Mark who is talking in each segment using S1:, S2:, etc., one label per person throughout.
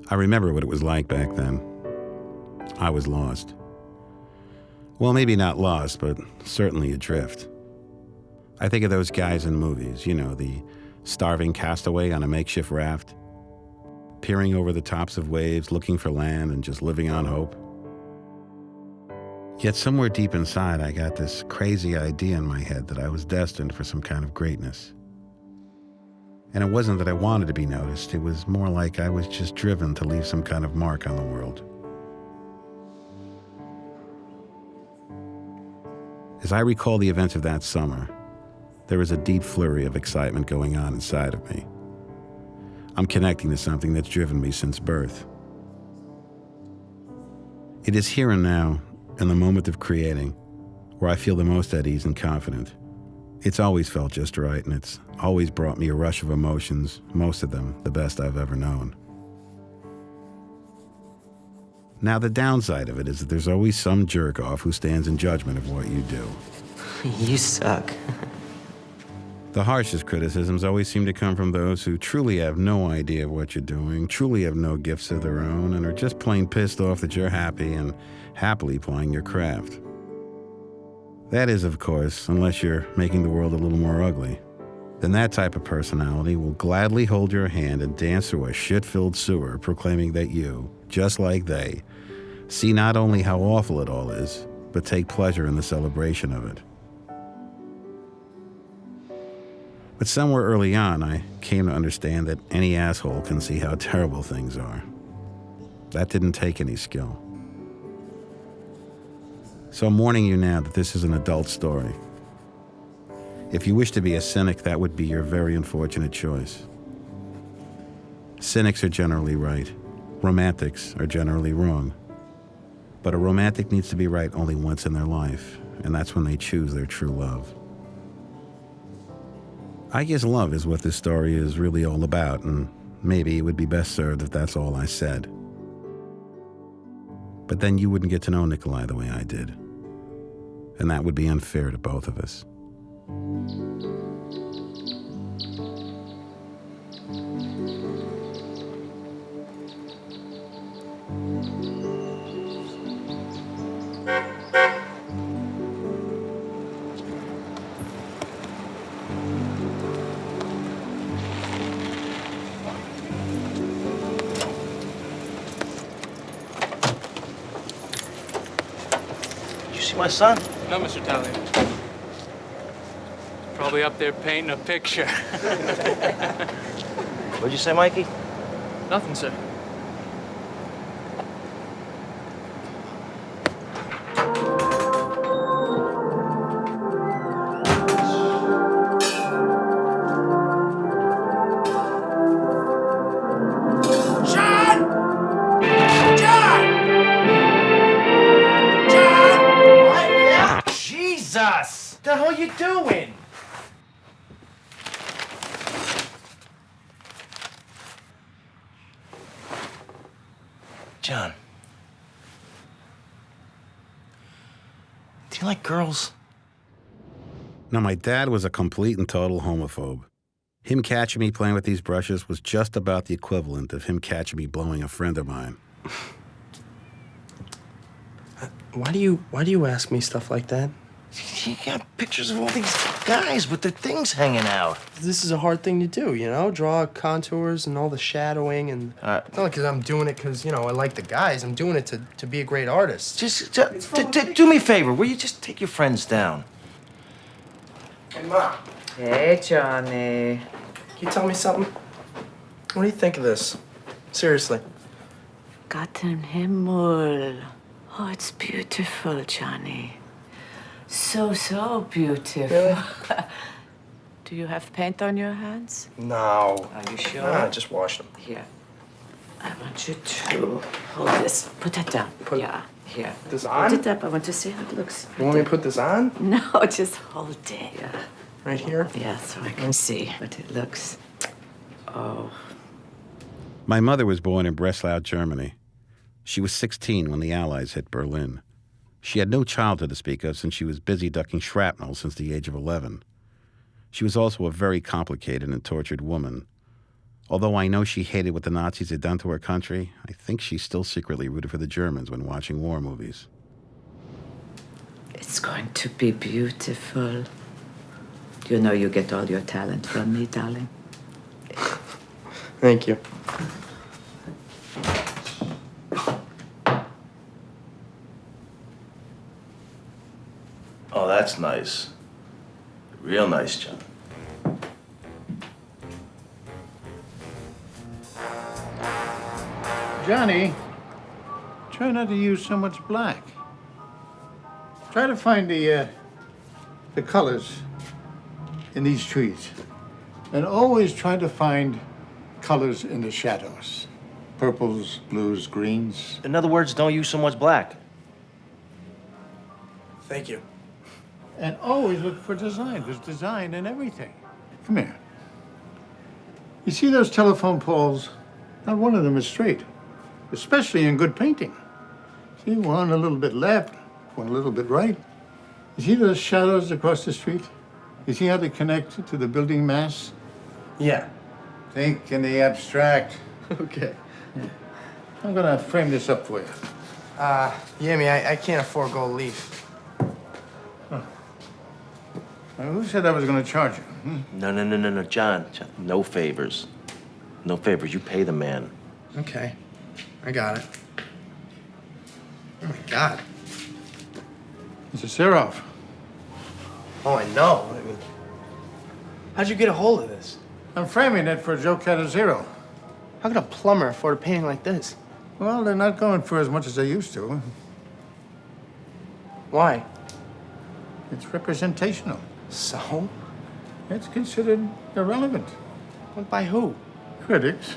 S1: I remember what it was like back then. I was lost. Well, maybe not lost, but certainly adrift. I think of those guys in movies, the starving castaway on a makeshift raft, peering over the tops of waves, looking for land and just living on hope. Yet somewhere deep inside, I got this crazy idea in my head that I was destined for some kind of greatness. And it wasn't that I wanted to be noticed. It was more like I was just driven to leave some kind of mark on the world. As I recall the events of that summer, there was a deep flurry of excitement going on inside of me. I'm connecting to something that's driven me since birth. It is here and now, in the moment of creating, where I feel the most at ease and confident. It's always felt just right, and it's always brought me a rush of emotions, most of them the best I've ever known. Now, the downside of it is that there's always some jerk-off who stands in judgment of what you do.
S2: You suck.
S1: The harshest criticisms always seem to come from those who truly have no idea of what you're doing, truly have no gifts of their own, and are just plain pissed off that you're happy and happily plying your craft. That is, of course, unless you're making the world a little more ugly. Then that type of personality will gladly hold your hand and dance through a shit-filled sewer, proclaiming that you, just like they, see not only how awful it all is, but take pleasure in the celebration of it. But somewhere early on, I came to understand that any asshole can see how terrible things are. That didn't take any skill. So I'm warning you now that this is an adult story. If you wish to be a cynic, that would be your very unfortunate choice. Cynics are generally right. Romantics are generally wrong. But a romantic needs to be right only once in their life, and that's when they choose their true love. I guess love is what this story is really all about, and maybe it would be best served if that's all I said. But then you wouldn't get to know Nikolai the way I did. And that would be unfair to both of us.
S3: My son?
S4: No, Mr. Talia. Probably up there painting a picture.
S3: What'd you say, Mikey?
S4: Nothing, sir.
S3: What the hell are you doing? John. Do you like girls?
S1: Now, my dad was a complete and total homophobe. Him catching me playing with these brushes was just about the equivalent of him catching me blowing a friend of mine.
S2: Why do you ask me stuff like that?
S3: You got pictures of all these guys with their things hanging out.
S2: This is a hard thing to do, Draw contours and all the shadowing and... It's not like I'm doing it because, I like the guys. I'm doing it to be a great artist.
S3: Just do me a favor. Will you just take your friends down?
S2: Hey, Mom.
S5: Hey, Johnny.
S2: Can you tell me something? What do you think of this? Seriously.
S5: Gott im Himmel. Oh, it's beautiful, Johnny. So beautiful.
S2: Really?
S5: Do you have paint on your hands?
S2: No.
S5: Are you sure?
S2: Nah, just wash them.
S5: Here. I want you to hold this. Put that down. Here.
S2: This on?
S5: Put it up. I want to see how it looks.
S2: You want me to put this on?
S5: No, just hold it. Yeah.
S2: Right here?
S5: Yeah, so I can see what it looks. Oh.
S1: My mother was born in Breslau, Germany. She was 16 when the Allies hit Berlin. She had no childhood to speak of since she was busy ducking shrapnel since the age of 11. She was also a very complicated and tortured woman. Although I know she hated what the Nazis had done to her country, I think she still secretly rooted for the Germans when watching war movies.
S5: It's going to be beautiful. You know you get all your talent from me, darling.
S2: Thank you.
S3: Oh, that's nice. Real nice, John.
S6: Johnny, try not to use so much black. Try to find the colors in these trees. And always try to find colors in the shadows. Purples, blues, greens.
S3: In other words, don't use so much black.
S2: Thank you.
S6: And always look for design. There's design in everything. Come here. You see those telephone poles? Not one of them is straight, especially in good painting. See, one a little bit left, one a little bit right. You see those shadows across the street? You see how they connect to the building mass?
S2: Yeah.
S6: Think in the abstract.
S2: Okay.
S6: I'm gonna frame this up for you.
S2: Yeah, I can't afford gold leaf.
S6: Now, who said I was gonna charge you?
S3: No, John. No favors. No favors. You pay the man.
S2: Okay. I got it. Oh my God.
S6: Mr. Seroff.
S2: Oh, I know. I mean, how'd you get a hold of this?
S6: I'm framing it for Joe Catazero.
S2: How could a plumber afford a painting like this?
S6: Well, they're not going for as much as they used to.
S2: Why?
S6: It's representational.
S2: So?
S6: It's considered irrelevant.
S2: Well, by who?
S6: Critics,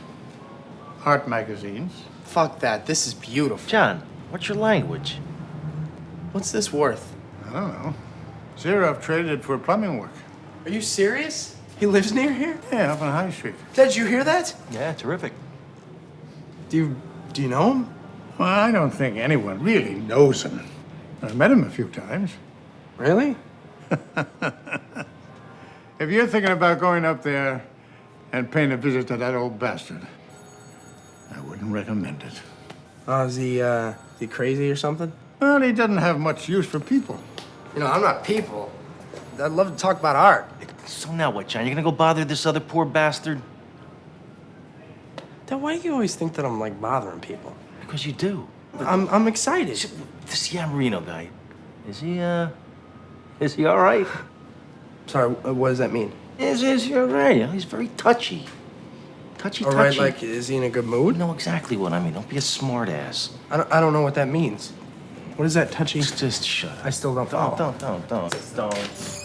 S6: art magazines.
S2: Fuck that. This is beautiful.
S3: John, what's your language?
S2: What's this worth?
S6: I don't know. Seroff traded it for plumbing work.
S2: Are you serious? He lives near here?
S6: Yeah, up on High Street.
S2: Did you hear that?
S3: Yeah, terrific.
S2: Do you know him?
S6: Well, I don't think anyone really knows him. I met him a few times.
S2: Really?
S6: If you're thinking about going up there and paying a visit to that old bastard, I wouldn't recommend it.
S2: Oh, is he crazy or something?
S6: Well, he doesn't have much use for people.
S2: You know, I'm not people. I'd love to talk about art.
S3: So now what, John? You're gonna go bother this other poor bastard?
S2: Dad, why do you always think that I'm, like, bothering people?
S3: Because you do.
S2: I'm excited.
S3: This Yamarino guy, is he all right?
S2: Sorry, what does that mean?
S3: Is he all right? He's very touchy. Touchy.
S2: All right, like, is he in a good mood?
S3: You know exactly what I mean. Don't be a smart ass.
S2: I don't know what that means. What is that touchy?
S3: Just shut up.
S2: I still don't follow.
S3: Don't.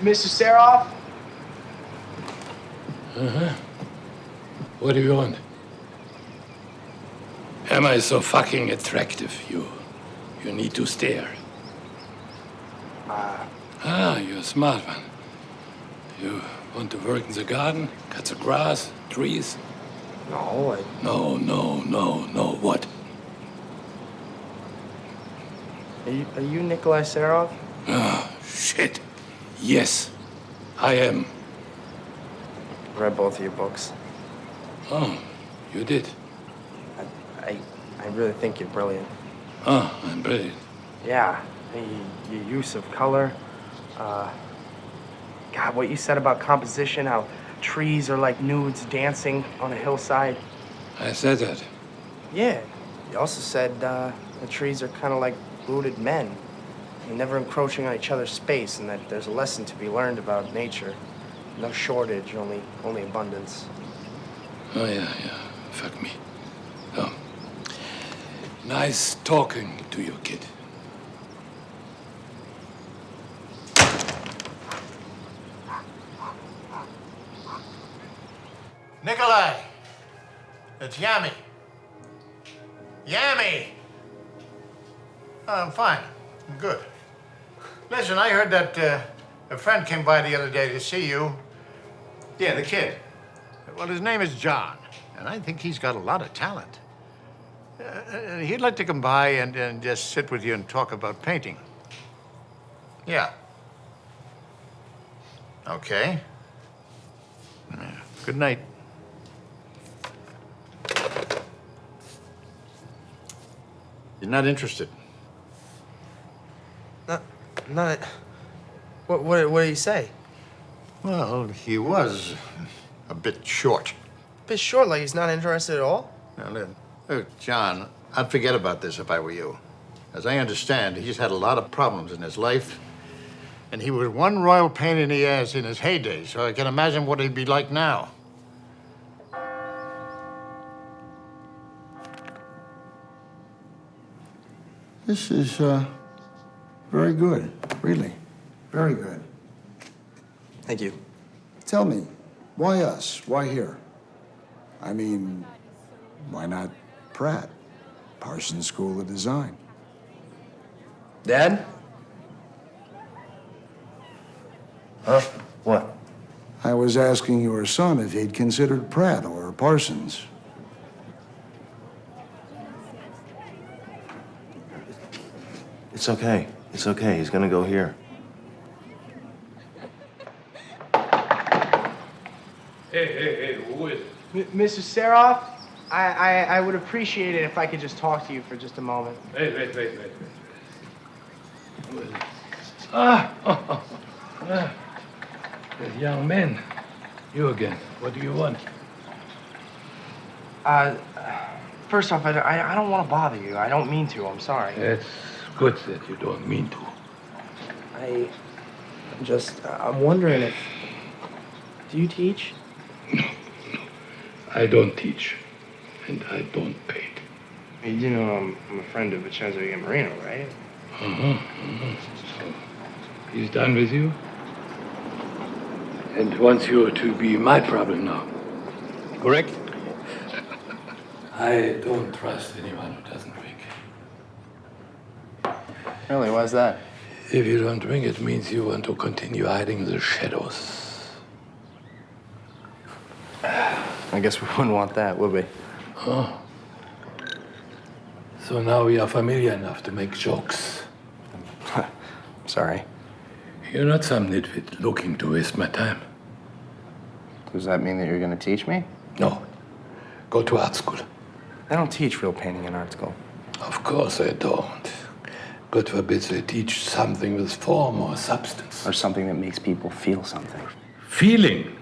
S2: Mr. Seroff?
S7: What do you want? Am I so fucking attractive? You need to stare. You're a smart one. You want to work in the garden, cut the grass, trees?
S2: No,
S7: No, what?
S2: Are you Nikolai Seroff?
S7: shit. Yes, I am.
S2: Read both of your books.
S7: Oh, you did?
S2: I really think you're brilliant.
S7: Oh, I'm brilliant.
S2: Yeah, your use of color. God, what you said about composition, how trees are like nudes dancing on a hillside.
S7: I said that.
S2: Yeah, you also said the trees are kind of like rooted men. They're never encroaching on each other's space, and that there's a lesson to be learned about nature. No shortage, only abundance.
S7: Oh, yeah. Fuck me. Oh. Nice talking to you, kid.
S6: Nikolai, it's Yami. Yami! Oh, I'm fine. I'm good. Listen, I heard that a friend came by the other day to see you. Yeah, the kid. Well, his name is John, and I think he's got a lot of talent. He'd like to come by and just sit with you and talk about painting. Yeah. Okay. Good night. You're not interested?
S2: Not. What did he say?
S6: Well, he was a bit short.
S2: A bit short, like he's not interested at all?
S6: Now, look, John, I'd forget about this if I were you. As I understand, he's had a lot of problems in his life, and he was one royal pain in the ass in his heyday, so I can imagine what he'd be like now.
S8: This is very good, really. Very good.
S2: Thank you.
S8: Tell me, why us? Why here? I mean, why not Pratt? Parsons School of Design.
S2: Dad?
S3: Huh? What?
S8: I was asking your son if he'd considered Pratt or Parsons.
S3: It's okay. It's okay. He's gonna go here.
S7: Hey, who is it?
S2: Mr. Saroff, I would appreciate it if I could just talk to you for just a moment.
S7: Wait. Who is it? The young man. You again. What do you want?
S2: First off, I don't want to bother you. I don't mean to. I'm sorry.
S7: It's good that you don't mean to.
S2: I'm wondering if... Do you teach?
S7: No. I don't teach. And I don't paint.
S2: You know I'm a friend of Vincenzo Marino, right?
S7: So, he's done with you? And wants you to be my problem now. Correct? I don't trust anyone who doesn't drink.
S2: Really? Why's that?
S7: If you don't drink, it means you want to continue hiding the shadows.
S2: I guess we wouldn't want that, would we?
S7: Oh. So now we are familiar enough to make jokes.
S2: Sorry.
S7: You're not some nitwit looking to waste my time.
S2: Does that mean that you're going to teach me?
S7: No. Go to art school.
S2: I don't teach real painting in art school.
S7: Of course I don't. God forbid they teach something with form or substance.
S2: Or something that makes people feel something.
S7: Feeling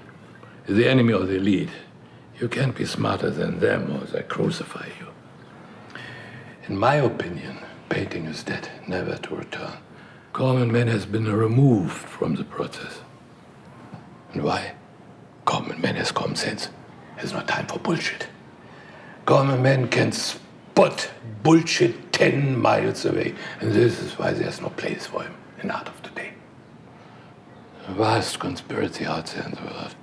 S7: is the enemy of the elite. You can't be smarter than them or they crucify you. In my opinion, painting is dead, never to return. Common man has been removed from the process. And why? Common man has common sense. Has no time for bullshit. Common man can spot bullshit 10 miles away. And this is why there's no place for him in art of today. A vast conspiracy out there in the world.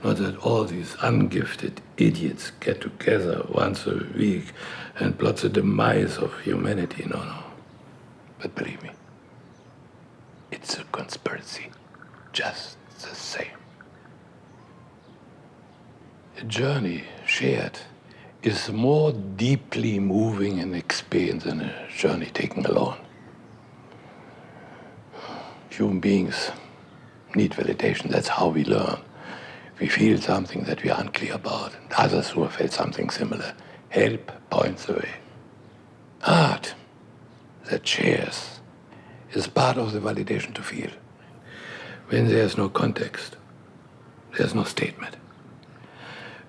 S7: Not that all these ungifted idiots get together once a week and plot the demise of humanity. No. But believe me, it's a conspiracy, just the same. A journey shared is more deeply moving and experience than a journey taken alone. Human beings need validation. That's how we learn. We feel something that we are unclear about, and others who have felt something similar. Help points the way. Art that shares is part of the validation to feel. When there's no context, there's no statement.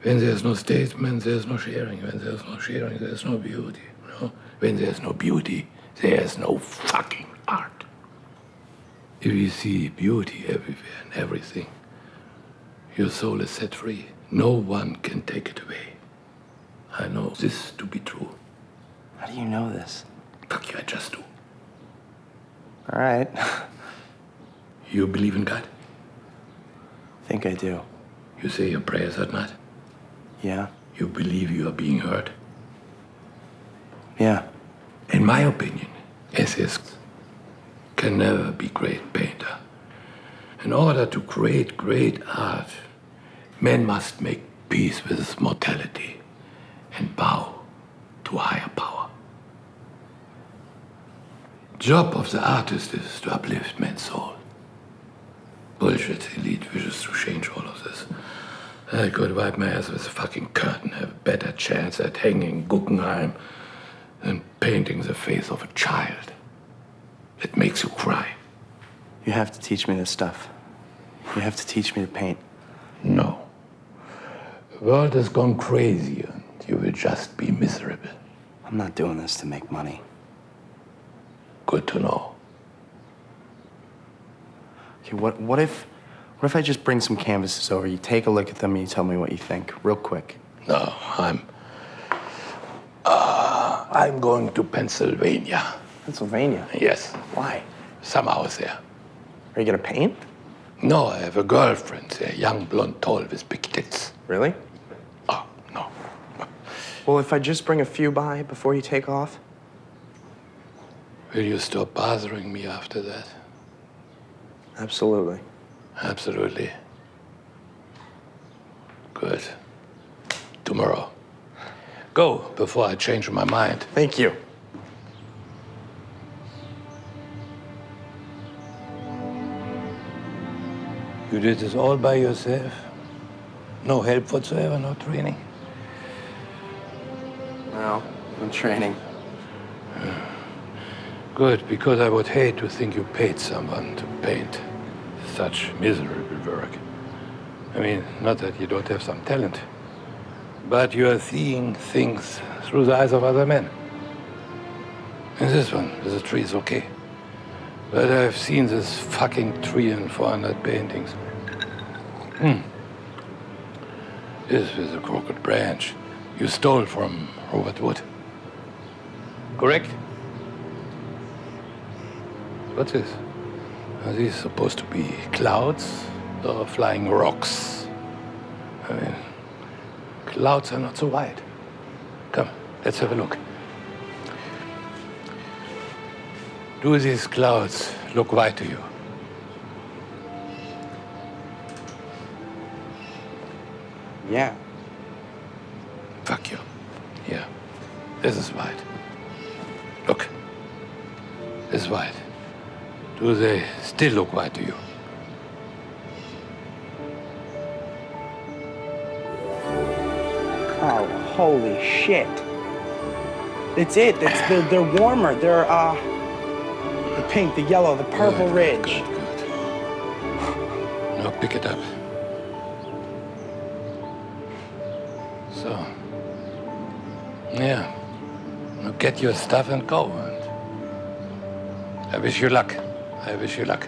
S7: When there's no statement, there's no sharing. When there's no sharing, there's no beauty. No? When there's no beauty, there's no fucking art. If you see beauty everywhere and everything, your soul is set free. No one can take it away. I know this to be true.
S2: How do you know this?
S7: Fuck you, I just do.
S2: All right.
S7: You believe in God?
S2: I think I do.
S7: You say your prayers at night?
S2: Yeah.
S7: You believe you are being heard?
S2: Yeah.
S7: In my opinion, atheists can never be great painter. In order to create great art, man must make peace with his mortality and bow to a higher power. Job of the artist is to uplift man's soul. Bullshit, elite wishes to change all of this. I could wipe my ass with a fucking curtain, have a better chance at hanging Guggenheim than painting the face of a child. It makes you cry.
S2: You have to teach me this stuff. You have to teach me to paint.
S7: No. The world has gone crazy and you will just be miserable.
S2: I'm not doing this to make money.
S7: Good to know.
S2: Okay, what if I just bring some canvases over, you take a look at them and you tell me what you think, real quick?
S7: No, I'm going to Pennsylvania.
S2: Pennsylvania?
S7: Yes,
S2: Why?
S7: some hours there.
S2: Are you gonna paint?
S7: No, I have a girlfriend there, young, blonde, tall, with big tits.
S2: Really?
S7: Oh, no.
S2: Well, if I just bring a few by before you take off?
S7: Will you stop bothering me after that?
S2: Absolutely.
S7: Absolutely. Good. Tomorrow. Go before I change my mind.
S2: Thank you.
S7: You did this all by yourself? No help whatsoever, no training?
S2: No, I'm training.
S7: Good, because I would hate to think you paid someone to paint such miserable work. I mean, not that you don't have some talent, but you are seeing things through the eyes of other men. And this one, with the tree, is okay. But I've seen this fucking tree in 400 paintings. This with a crooked branch you stole from Robert Wood. Correct? What's this? Are these supposed to be clouds or flying rocks? I mean, clouds are not so wide. Come, let's have a look. Do these clouds look white to you?
S2: Yeah.
S7: Fuck you. Here. This is white. Look. This is white. Do they still look white to you?
S2: Oh, holy shit. It's it. They're warmer. They're, the pink, the yellow, the purple ridge.
S7: Good. Now pick it up. So. Yeah. Now get your stuff and go. And I wish you luck. I wish you luck.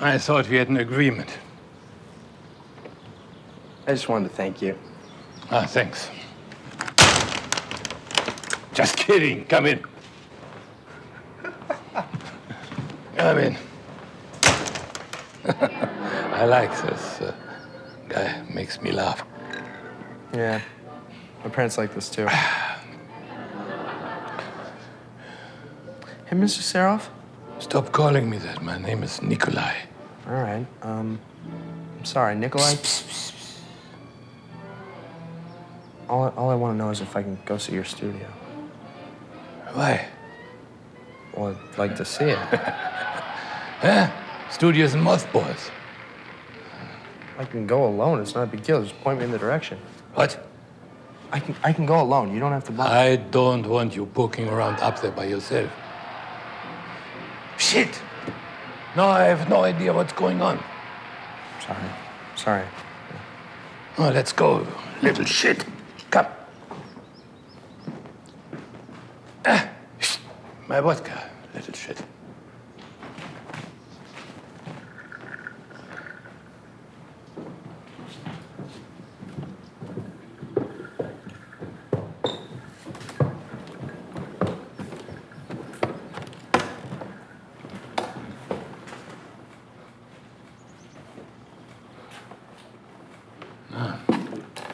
S7: I thought we had an agreement.
S2: I just wanted to thank you.
S7: Ah, thanks. Just kidding. Come in. Come in. I like this guy. Makes me laugh.
S2: Yeah. My parents like this too. Hey, Mr. Saroff?
S7: Stop calling me that. My name is Nikolai.
S2: All right. I'm sorry, Nikolai. All I want to know is if I can go see your studio.
S7: Why?
S2: Well, I'd like to see it.
S7: Huh? Studios and mothballs.
S2: I can go alone. It's not a big deal. Just point me in the direction.
S7: What?
S2: I can go alone. You don't have to bother.
S7: I don't want you poking around up there by yourself. Shit! No, I have no idea what's going on.
S2: Sorry.
S7: Oh, let's go, little shit. Come. My vodka, little shit.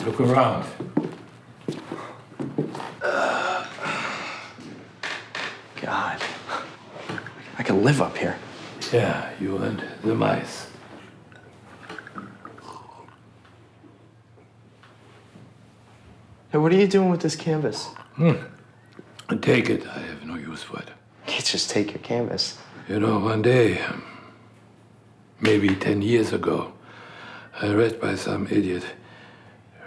S7: Look around.
S2: God. I could live up here.
S7: Yeah, you and the mice.
S2: Hey, what are you doing with this canvas?
S7: Take it. I have no use for it.
S2: You can't just take your canvas.
S7: You know, one day, maybe 10 years ago, I read by some idiot,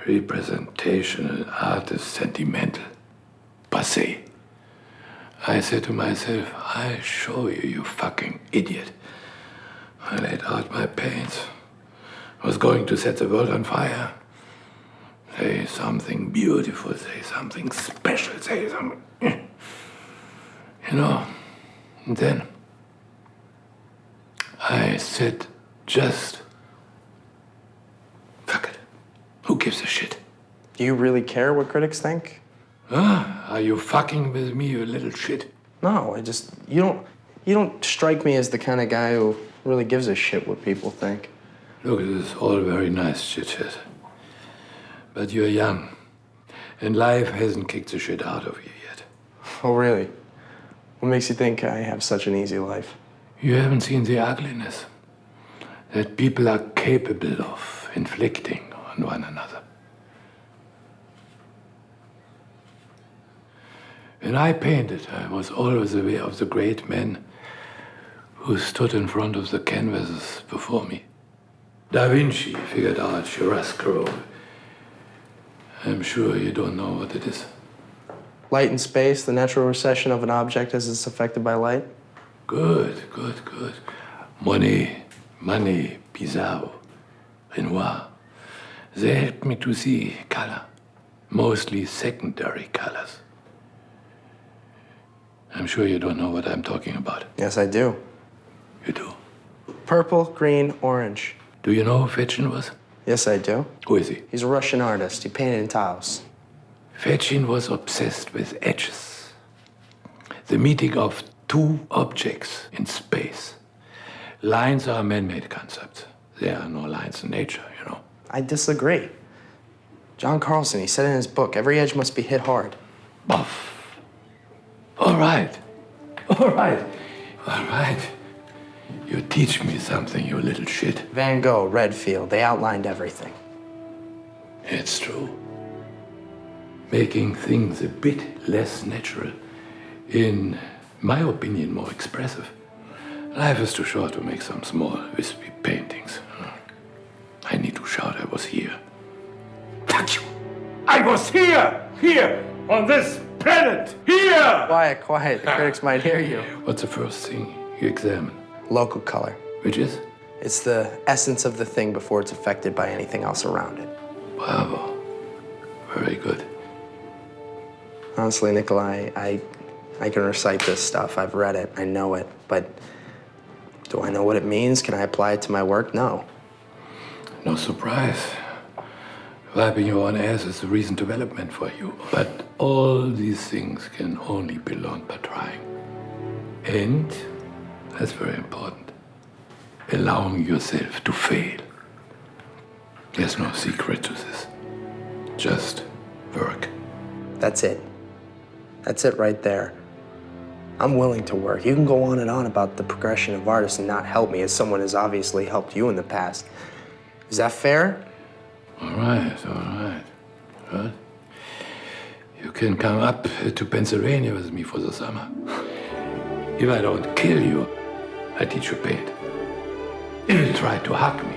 S7: representational art is sentimental, passé. I said to myself, I show you, you fucking idiot. I laid out my paints. I was going to set the world on fire. Say something beautiful, say something special, say something. You know, and then I said, just fuck it. Who gives a shit?
S2: Do you really care what critics think?
S7: Are you fucking with me, you little shit?
S2: No, you don't strike me as the kind of guy who really gives a shit what people think.
S7: Look, this is all very nice shit. But you're young, and life hasn't kicked the shit out of you yet.
S2: Oh, really? What makes you think I have such an easy life?
S7: You haven't seen the ugliness that people are capable of inflicting on one another. When I painted, I was always aware of the great men who stood in front of the canvases before me. Da Vinci figured out chiaroscuro. I'm sure you don't know what it is.
S2: Light in space, the natural recession of an object as it's affected by light?
S7: Good. Monet, Pizarro, Renoir. They helped me to see color, mostly secondary colors. I'm sure you don't know what I'm talking about.
S2: Yes, I do.
S7: You do?
S2: Purple, green, orange.
S7: Do you know who Fechin was?
S2: Yes, I do.
S7: Who is he?
S2: He's a Russian artist. He painted in tiles.
S7: Fechin was obsessed with edges. The meeting of two objects in space. Lines are a man-made concept. There are no lines in nature, you know.
S2: I disagree. John Carlson, he said in his book, every edge must be hit hard.
S7: Buff. All right. You teach me something, you little shit.
S2: Van Gogh, Redfield, they outlined everything.
S7: It's true. Making things a bit less natural, in my opinion, more expressive. Life is too short to make some small, wispy paintings. I need to shout I was here. Fuck you! I was here, on this planet, here!
S2: Quiet, the critics might hear you.
S7: What's the first thing you examine?
S2: Local color.
S7: Which is?
S2: It's the essence of the thing before it's affected by anything else around it.
S7: Bravo. Very good.
S2: Honestly, Nikolai, I can recite this stuff. I've read it. I know it. But do I know what it means? Can I apply it to my work? No.
S7: No surprise. Wiping your own ass is the recent development for you. But all these things can only be learned by trying. And that's very important. allowing yourself to fail. There's no secret to this. Just work.
S2: That's it. That's it right there. I'm willing to work. You can go on and on about the progression of artists and not help me as someone has obviously helped you in the past. Is that fair?
S7: All right. But you can come up to Pennsylvania with me for the summer. If I don't kill you, I teach you paint. If you try to hack me,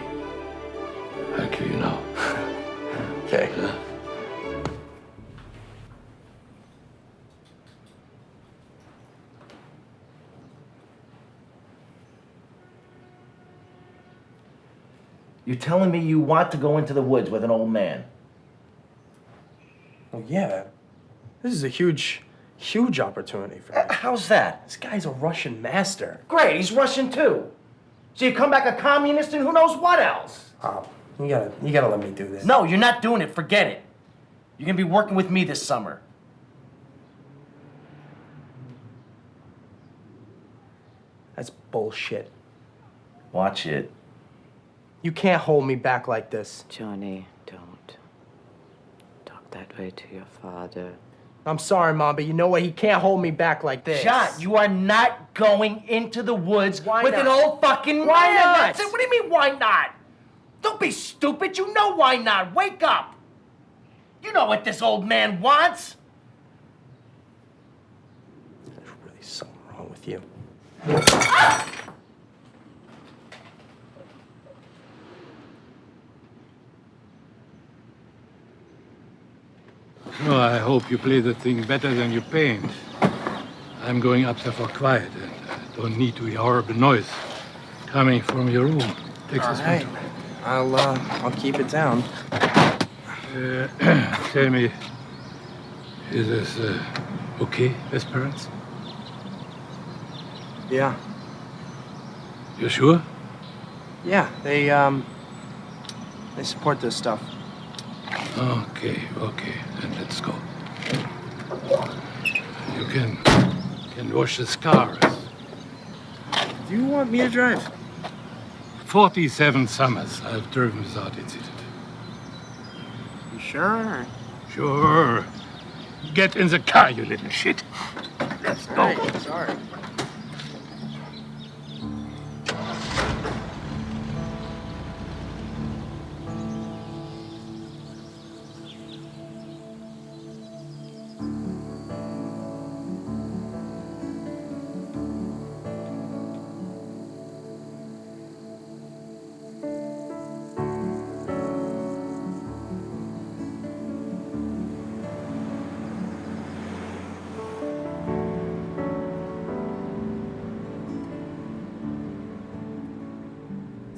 S7: I'll kill you now.
S2: Okay.
S7: Huh?
S3: You're telling me you want to go into the woods with an old man?
S2: Well, yeah. This is a huge opportunity for me.
S3: How's that?
S2: This guy's a Russian master.
S3: Great, he's Russian too. So you come back a communist and who knows what else?
S2: Oh, you gotta let me do this.
S3: No, you're not doing it. Forget it. You're gonna be working with me this summer.
S2: That's bullshit.
S3: Watch it.
S2: You can't hold me back like this.
S5: Johnny, don't talk that way to your father.
S2: I'm sorry, Mom, but you know what? He can't hold me back like this.
S3: John, you are not going into the woods
S2: Why
S3: with
S2: not?
S3: an old fucking
S2: Why
S3: man.
S2: not?
S3: That's it. What do you mean, why not? Don't be stupid. You know why not. Wake up. You know what this old man wants.
S2: There's really something wrong with you.
S7: No, I hope you play the thing better than you paint. I'm going up there for quiet and don't need to hear horrible noise coming from your room. Take this
S2: All right.
S7: one.
S2: I'll keep it down.
S7: Tell me, is this okay, Miss Parents?
S2: Yeah.
S7: You sure?
S2: Yeah, they support this stuff.
S7: Okay, then let's go. You can wash the scars.
S2: Do you want me to drive?
S7: 47 summers I've driven without incident.
S2: You sure?
S7: Sure. Get in the car, you little shit. Let's go.
S2: Hey, sorry.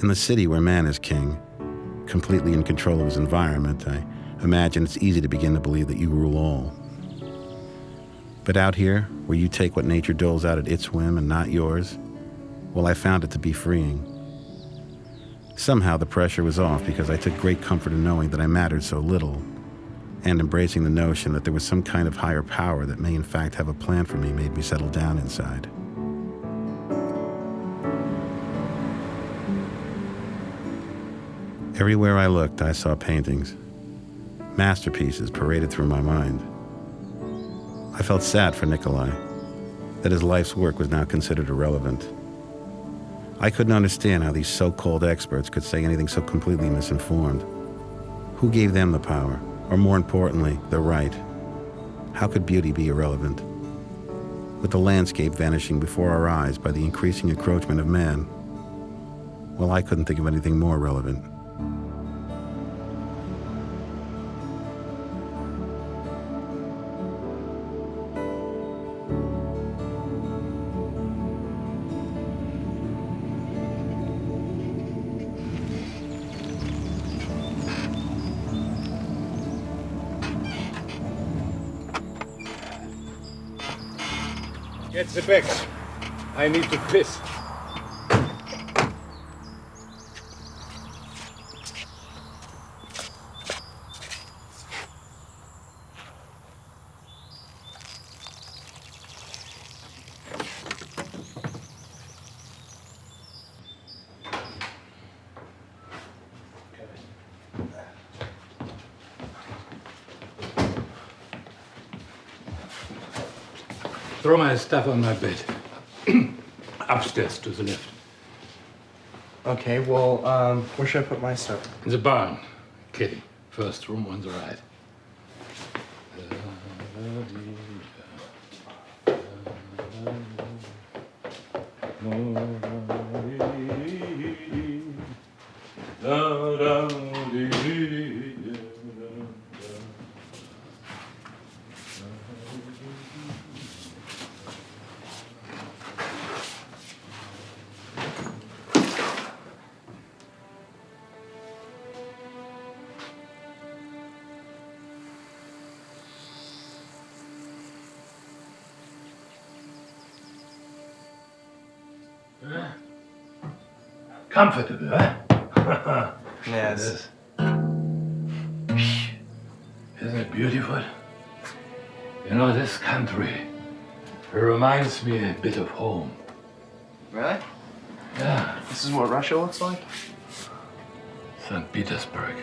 S1: In the city where man is king, completely in control of his environment, I imagine it's easy to begin to believe that you rule all. But out here, where you take what nature doles out at its whim and not yours, well, I found it to be freeing. Somehow the pressure was off because I took great comfort in knowing that I mattered so little, and embracing the notion that there was some kind of higher power that may in fact have a plan for me made me settle down inside. Everywhere I looked, I saw paintings. Masterpieces paraded through my mind. I felt sad for Nikolai, that his life's work was now considered irrelevant. I couldn't understand how these so-called experts could say anything so completely misinformed. Who gave them the power, or more importantly, the right? How could beauty be irrelevant? With the landscape vanishing before our eyes by the increasing encroachment of man, well, I couldn't think of anything more relevant.
S7: Get the bags. I need to piss. Throw my stuff on my bed. Upstairs to the left.
S2: Okay, well, where should I put my stuff?
S7: In the barn. Kidding. First room on the right. Comfortable, huh?
S2: Yes.
S7: Isn't it beautiful? You know, this country, it reminds me a bit of home.
S2: Really?
S7: Yeah,
S2: This is what Russia looks like?
S7: St. Petersburg.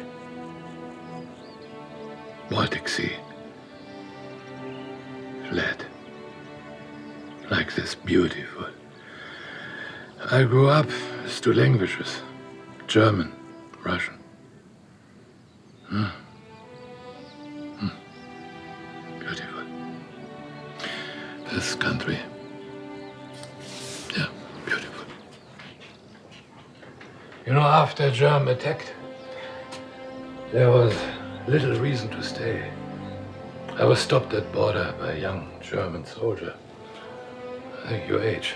S7: Baltic Sea. Flat. Like this, beautiful. I grew up with 2 languages. German, Russian. Beautiful. This country. Yeah, beautiful. You know, after Germany attacked, there was little reason to stay. I was stopped at border by a young German soldier. I think your age.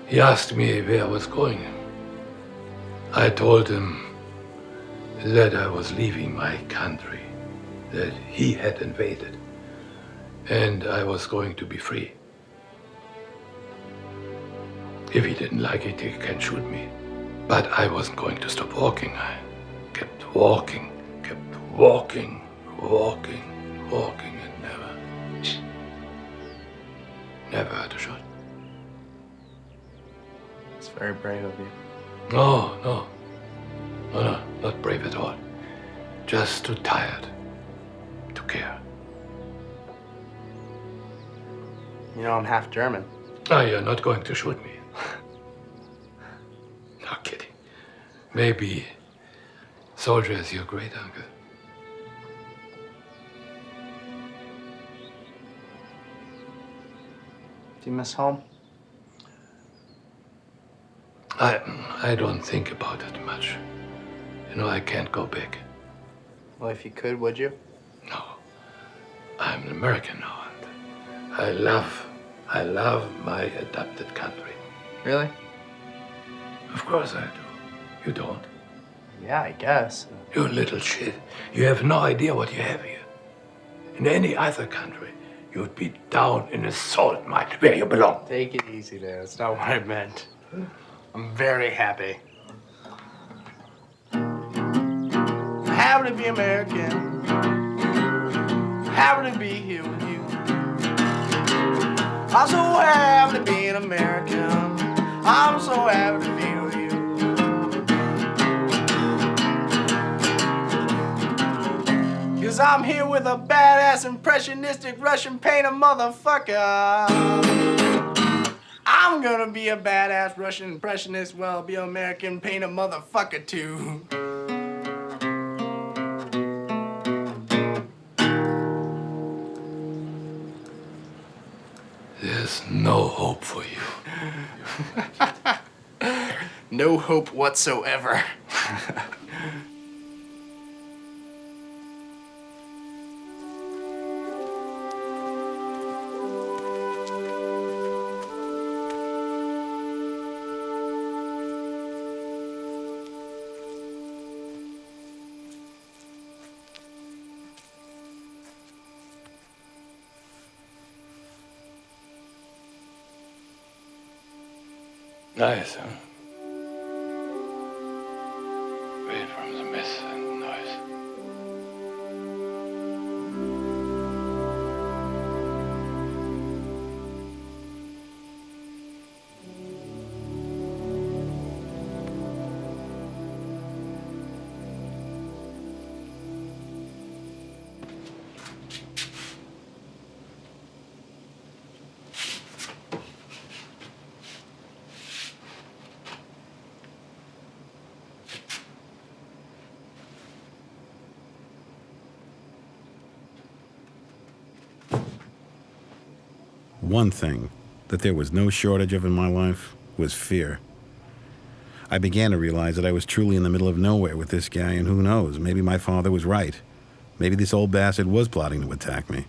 S7: He asked me where I was going. I told him that I was leaving my country, that he had invaded, and I was going to be free. If he didn't like it, he can shoot me. But I wasn't going to stop walking. I kept walking, and never had a shot.
S2: It's very brave of you.
S7: No, not brave at all. Just too tired to care.
S2: You know, I'm half German.
S7: Oh, you're not going to shoot me. No kidding. Maybe soldier is your great uncle.
S2: Do you miss home?
S7: I don't think about it much. You know, I can't go back.
S2: Well, if you could, would you?
S7: No. I'm an American now, and I love my adopted country.
S2: Really?
S7: Of course I do. You don't.
S2: Yeah, I guess.
S7: You little shit. You have no idea what you have here. In any other country, you'd be down in a salt mine where you belong.
S2: Take it easy there. That's not what I meant. I'm very happy. Happy to be American. Happy to be here with you. I'm so happy to be an American. I'm so happy to be with you. Cause I'm here with a badass impressionistic Russian painter motherfucker. I'm gonna be a badass Russian impressionist, well, I'll be an American painter motherfucker too.
S7: There's no hope for you.
S2: No hope whatsoever.
S7: Nice, huh? Away from the mess and noise.
S1: one thing that there was no shortage of in my life was fear. I began to realize that I was truly in the middle of nowhere with this guy, and who knows, maybe my father was right. Maybe this old bastard was plotting to attack me.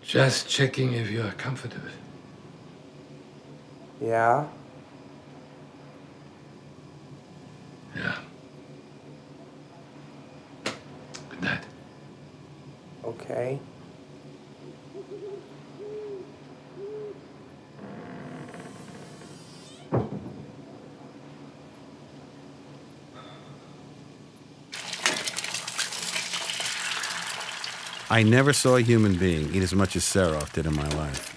S7: Just checking if you are comfortable.
S2: Yeah?
S7: Yeah. Good night.
S2: Okay.
S1: I never saw a human being eat as much as Seraph did in my life.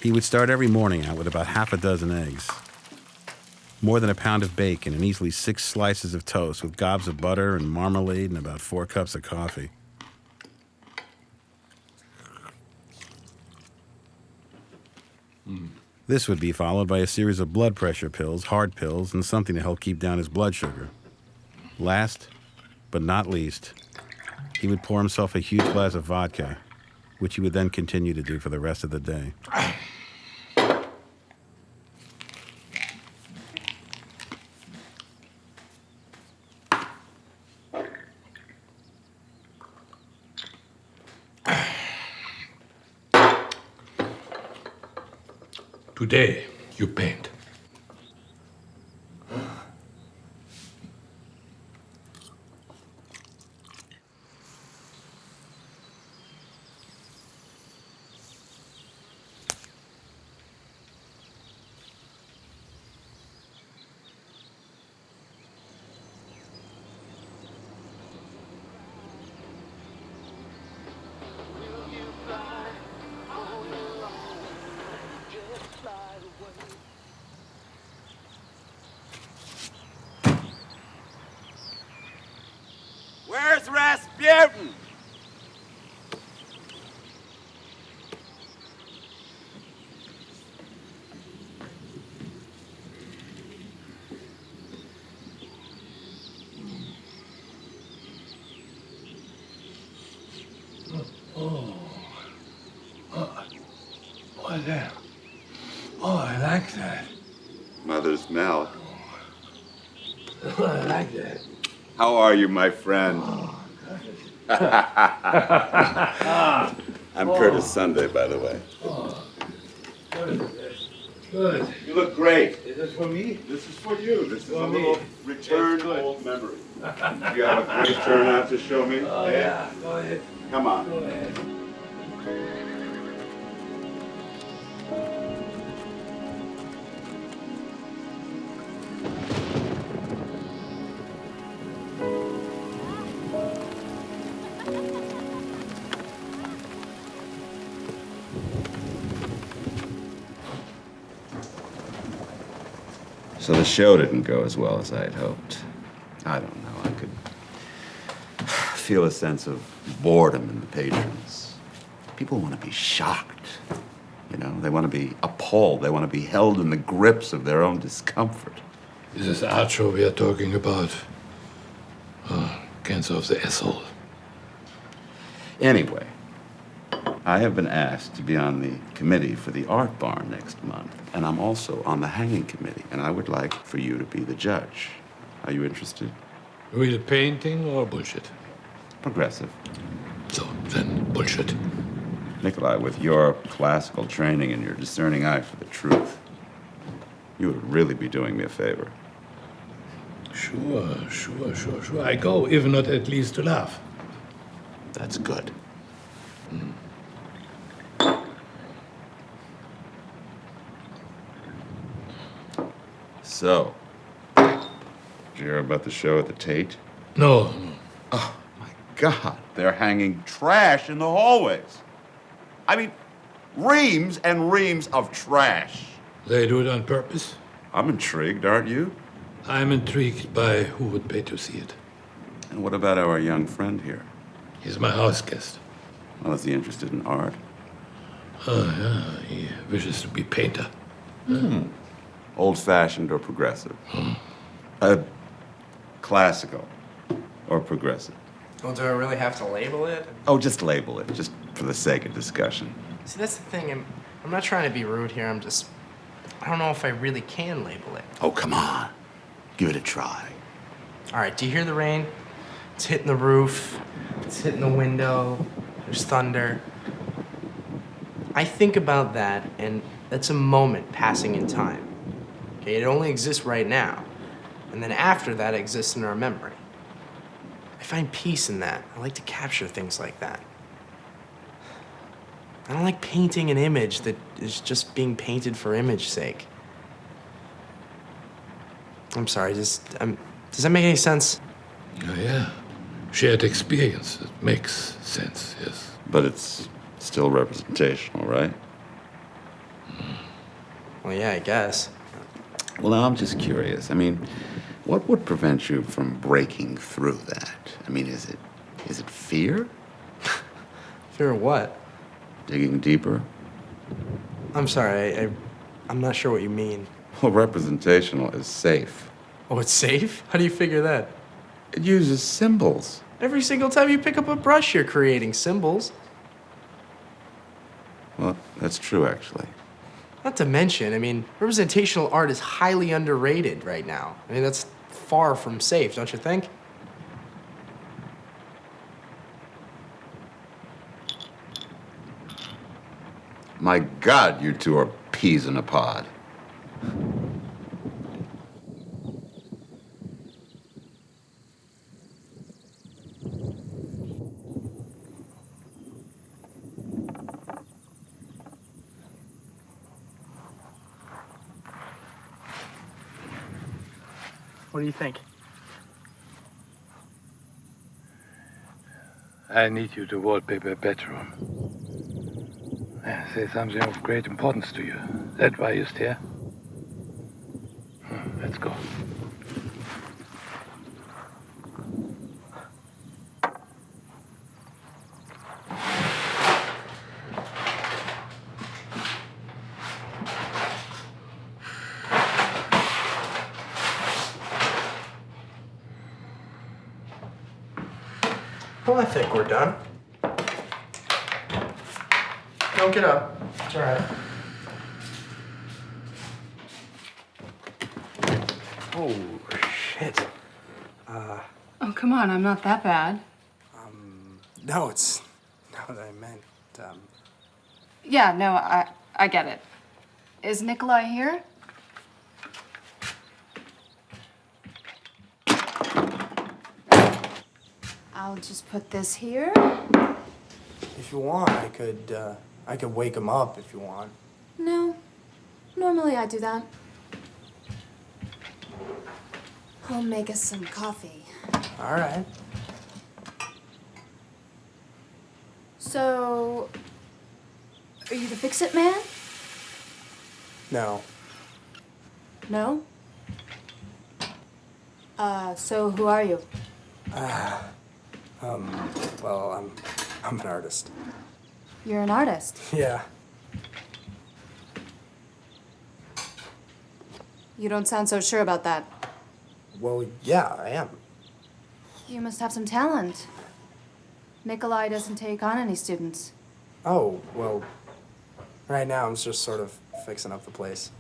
S1: He would start every morning out with about half a dozen eggs, more than a pound of bacon, and easily 6 slices of toast with gobs of butter and marmalade and about 4 cups of coffee. This would be followed by a series of blood pressure pills, heart pills, and something to help keep down his blood sugar. Last, but not least, he would pour himself a huge glass of vodka, which he would then continue to do for the rest of the day.
S7: Today, you paint.
S9: Where's Rasputin?
S7: What that? Oh, I like that.
S9: Mother's milk.
S7: Oh, I like that.
S9: How are you, my friend? I'm Curtis Sunday, by the way.
S7: Good.
S9: You look great.
S7: Is this for me?
S9: This is for you. This is
S7: For
S9: a
S7: me.
S9: little return old memory. You have a great turnout to show me?
S7: Oh, yeah. Go ahead.
S9: Come on.
S7: Go ahead.
S9: So the show didn't go as well as I had hoped. I don't know. I could feel a sense of boredom in the patrons. People want to be shocked. You know, they want to be appalled. They want to be held in the grips of their own discomfort.
S7: This is art show we are talking about. Cancer of the asshole.
S9: Anyway, I have been asked to be on the committee for the art barn next month, and I'm also on the hanging committee, and I would like for you to be the judge. Are you interested?
S7: Real painting or bullshit?
S9: Progressive.
S7: So, then bullshit.
S9: Nikolai, with your classical training and your discerning eye for the truth, you would really be doing me a favor.
S7: Sure. I go, if not at least to laugh.
S9: That's good. So, did you hear about the show at the Tate?
S7: No.
S9: Oh, my God. They're hanging trash in the hallways. I mean, reams and reams of trash.
S7: They do it on purpose?
S9: I'm intrigued, aren't you?
S7: I'm intrigued by who would pay to see it.
S9: And what about our young friend here?
S7: He's my house guest.
S9: Well, is he interested in art?
S7: Oh, yeah. He wishes to be painter.
S9: Old-fashioned or progressive? Classical or progressive?
S2: Well, do I really have to label it?
S9: Oh, just label it, just for the sake of discussion.
S2: See, that's the thing. I'm not trying to be rude here. I don't know if I really can label it.
S9: Oh, come on. Give it a try.
S2: All right, do you hear the rain? It's hitting the roof. It's hitting the window. There's thunder. I think about that, and that's a moment passing in time. Okay, it only exists right now. And then after that, it exists in our memory. I find peace in that. I like to capture things like that. I don't like painting an image that is just being painted for image sake. I'm sorry, does that make any sense?
S7: Oh, yeah. Shared experience. It makes sense, yes.
S9: But it's still representational, right?
S2: Well, yeah, I guess.
S9: Well, now I'm just curious. I mean, what would prevent you from breaking through that? I mean, is it fear?
S2: Fear of what?
S9: Digging deeper?
S2: I'm sorry, I'm not sure what you mean.
S9: Well, representational is safe.
S2: Oh, it's safe? How do you figure that?
S9: It uses symbols.
S2: Every single time you pick up a brush, you're creating symbols.
S9: Well, that's true, actually.
S2: Not to mention, representational art is highly underrated right now. That's far from safe, don't you think?
S9: My God, you two are peas in a pod.
S4: What do you think?
S7: I need you to wallpaper a bedroom. Say something of great importance to you. That's why you're here. Let's go.
S2: Well, I think we're done. Don't get up. It's all right. Oh, shit.
S10: Oh, come on, I'm not that bad.
S2: No, it's not what I meant.
S10: Yeah, no, I get it. Is Nikolai here? I'll just put this here.
S2: If you want, I could wake him up if you want.
S10: No, normally I do that. I'll make us some coffee.
S2: All right.
S10: So, are you the fix-it man?
S2: No.
S10: No? So who are you?
S2: Well, I'm an artist.
S10: You're an artist.
S2: Yeah.
S10: You don't sound so sure about that.
S2: Well, yeah, I am.
S10: You must have some talent. Nikolai doesn't take on any students.
S2: Oh, well, right now I'm just sort of fixing up the place.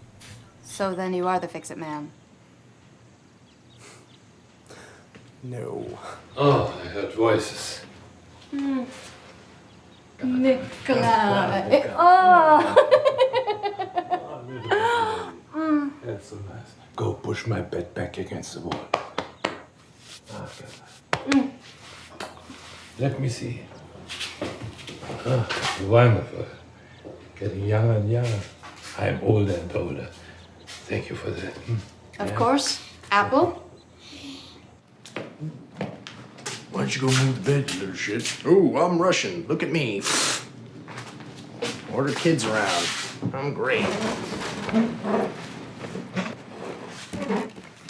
S10: So then you are the fix-it man.
S2: No.
S7: Oh, I heard voices.
S10: Nikolai. Oh!
S7: That's so nice. Go push my bed back against the wall. Let me see. Wonderful. Getting younger and younger. I'm older and older. Thank you for that.
S10: Of course. Apple?
S2: Why don't you go move the bed, you little shit? Ooh, I'm Russian. Look at me. Order kids around. I'm great.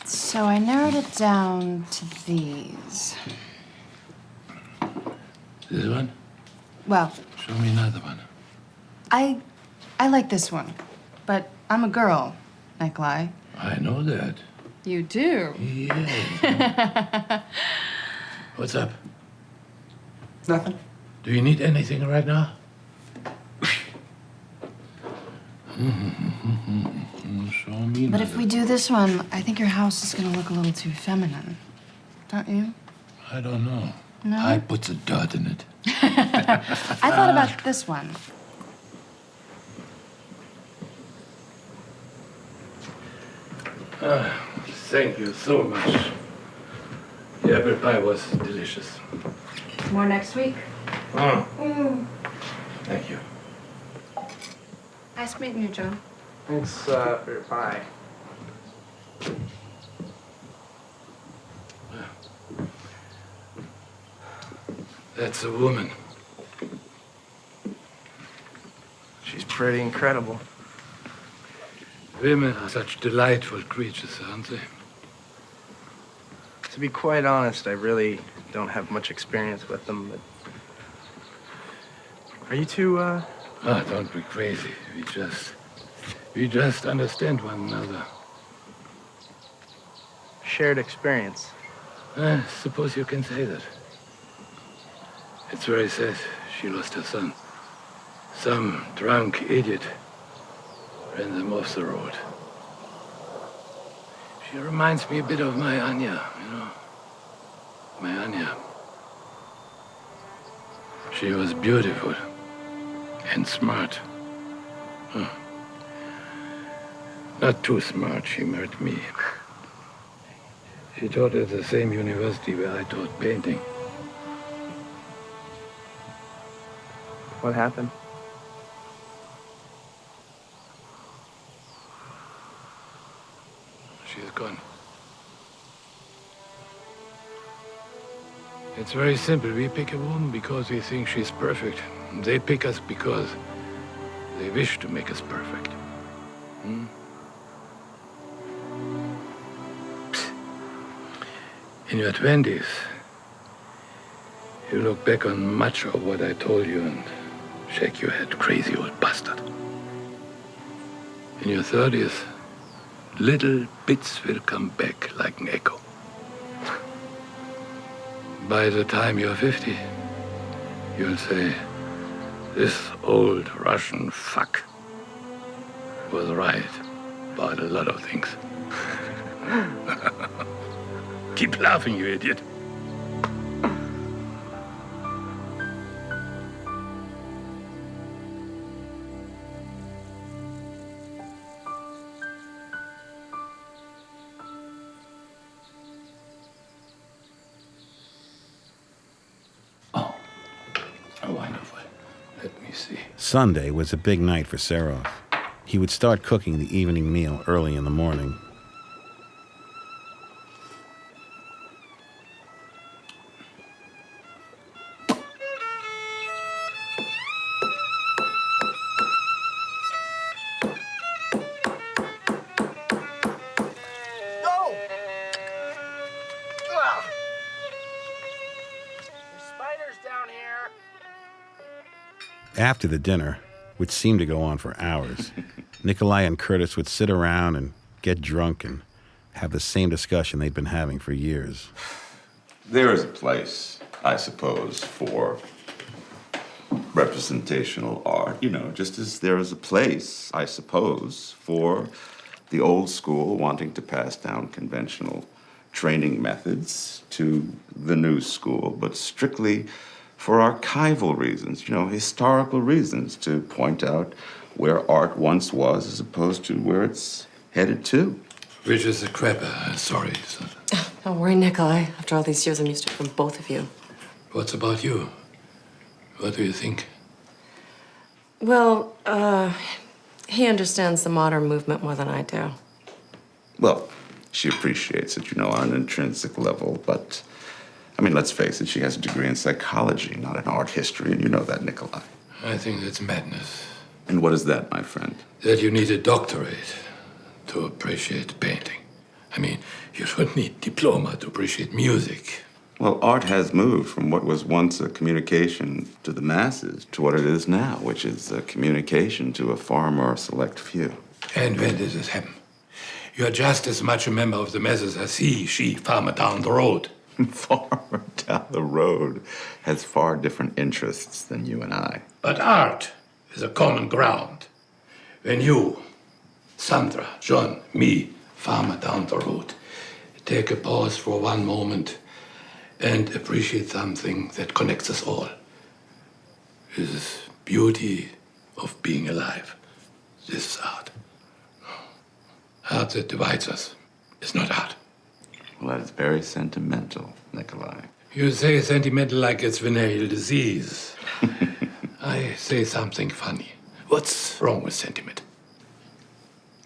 S10: So I narrowed it down to these.
S7: This one?
S10: Well,
S7: Show me another one.
S10: I like this one, but I'm a girl, Nikolai.
S7: I know that.
S10: You do?
S7: Yeah. What's up?
S2: Nothing.
S7: Do you need anything right now? Show me
S10: But
S7: another.
S10: if we do this one, I think your house is gonna look a little too feminine. Don't you?
S7: I don't know.
S10: No?
S7: I put the dirt in it.
S10: I thought about this one.
S7: Thank you so much. The apple pie was delicious.
S10: More next week?
S7: Thank you.
S10: Nice meeting you, John.
S2: Thanks for your pie.
S7: That's a woman.
S2: She's pretty incredible.
S7: Women are such delightful creatures, aren't they?
S2: To be quite honest, I really don't have much experience with them, but... Are you two,
S7: Oh, don't be crazy. We just understand one another.
S2: shared experience?
S7: I suppose you can say that. It's very sad she lost her son. Some drunk idiot ran them off the road. She reminds me a bit of my Anya, you know. My Anya. She was beautiful and smart. Huh. Not too smart, she married me. She taught at the same university where I taught painting.
S2: What happened?
S7: She's gone. It's very simple. We pick a woman because we think she's perfect. They pick us because they wish to make us perfect. Hmm? In your 20s, you look back on much of what I told you and shake your head, crazy old bastard. In your 30s, little bits will come back like an echo. By the time you're 50, you'll say, this old Russian fuck was right about a lot of things. Keep laughing, you idiot. Oh, wonderful. Let me see.
S1: Sunday was a big night for Serov. He would start cooking the evening meal early in the morning.
S2: No! Ugh. There's spiders down here.
S1: After the dinner, which seemed to go on for hours, Nikolai and Curtis would sit around and get drunk and have the same discussion they'd been having for years.
S9: There is a place, I suppose, for representational art, you know, just as there is a place, I suppose, for the old school wanting to pass down conventional training methods to the new school, but strictly for archival reasons, you know, historical reasons, to point out where art once was as opposed to where it's headed to.
S7: Which is a crapper, sorry.
S11: Don't worry, Nikolai. After all these years, I'm used to it from both of you.
S7: What's about you? What do you think?
S11: Well, he understands the modern movement more than I do.
S9: Well, She appreciates it, on an intrinsic level, but, let's face it, she has a degree in psychology, not in art history, and you know that, Nikolai.
S7: I think that's madness.
S9: And what is that, my friend?
S7: That you need a doctorate to appreciate painting. You don't need diploma to appreciate music.
S9: Well, art has moved from what was once a communication to the masses to what it is now, which is a communication to a far more select few.
S7: And when does this happen? You're just as much a member of the masses as she, farmer down the road.
S9: Farmer down the road has far different interests than you and I.
S7: But art is a common ground. When you, Sandra, John, me, farmer down the road, take a pause for one moment and appreciate something that connects us all. This is beauty of being alive. This is art. Art that divides us is not art.
S9: Well, that is very sentimental, Nikolai.
S7: You say sentimental like it's venereal disease. I say something funny. What's wrong with sentiment?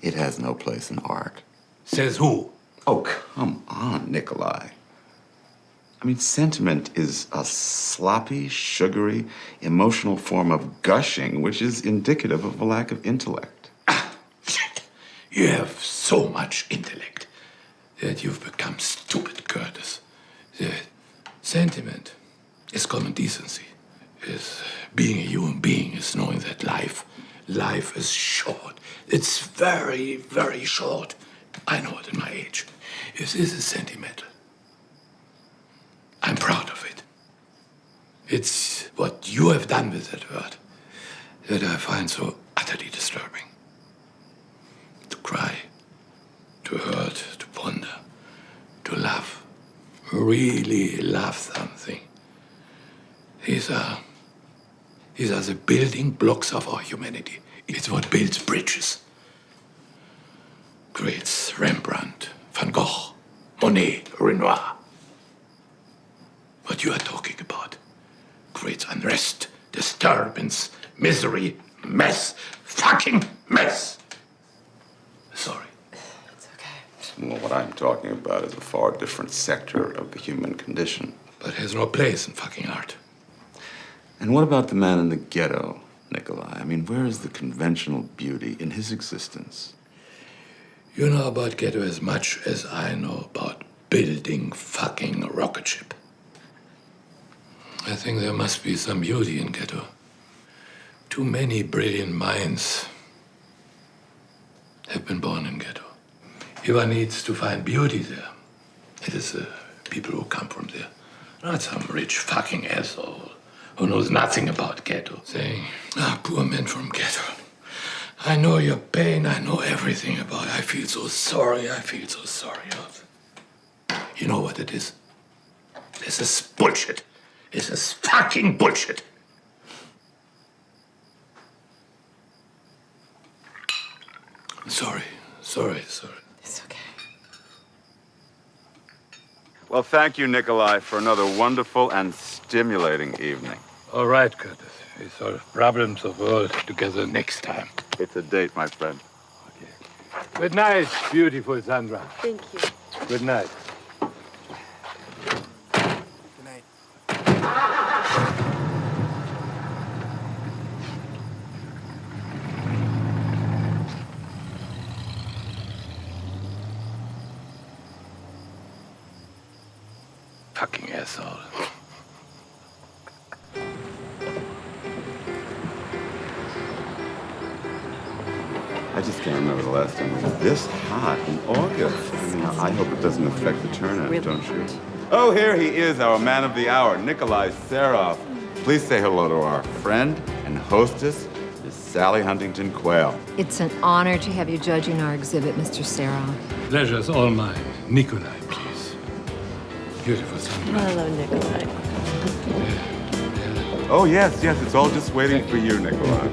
S9: It has no place in art.
S7: Says who?
S9: Oh, come on, Nikolai. Sentiment is a sloppy, sugary, emotional form of gushing, which is indicative of a lack of intellect.
S7: You have so much intellect that you've become stupid, Curtis. That sentiment is common decency. Is being a human being, is knowing that life is short. It's very, very short. I know it in my age. This is sentimental. I'm proud of it. It's what you have done with that word that I find so utterly disturbing. To cry, to hurt, to ponder, to love, really love something. These are the building blocks of our humanity. It's what builds bridges. Greats Rembrandt, Van Gogh, Monet, Renoir. What you are talking about creates unrest, disturbance, misery, mess, fucking mess. Sorry.
S11: It's okay.
S9: Well, what I'm talking about is a far different sector of the human condition.
S7: But has no place in fucking art.
S9: And what about the man in the ghetto, Nikolai? Where is the conventional beauty in his existence?
S7: You know about ghetto as much as I know about building fucking a rocket ship. I think there must be some beauty in ghetto. Too many brilliant minds have been born in ghetto. If one needs to find beauty there, it is the people who come from there. Not some rich fucking asshole who knows nothing about ghetto, saying, poor men from ghetto. I know your pain, I know everything about it. I feel so sorry. You know what it is? This is bullshit. This is fucking bullshit. Sorry.
S11: It's okay.
S9: Well, thank you, Nikolai, for another wonderful and stimulating evening.
S7: All right, Curtis. We solve problems of the world together next time.
S9: It's a date, my friend.
S7: Okay. Good night, beautiful Sandra.
S11: Thank you.
S7: Good night.
S2: Good night.
S7: Fucking asshole.
S9: I just can't remember the last time it was this hot in August. I hope it doesn't affect the turnout,
S11: Really
S9: don't you?
S11: hot.
S9: Oh, here he is, our man of the hour, Nikolai Serov. Please say hello to our friend and hostess, Miss Sally Huntington Quayle.
S12: It's an honor to have you judging our exhibit, Mr. Serov.
S7: Pleasure's all mine. Nikolai, please. Beautiful Sandra.
S11: Hello, Nikolai.
S9: Oh, yes, it's all just waiting for you, Nikolai.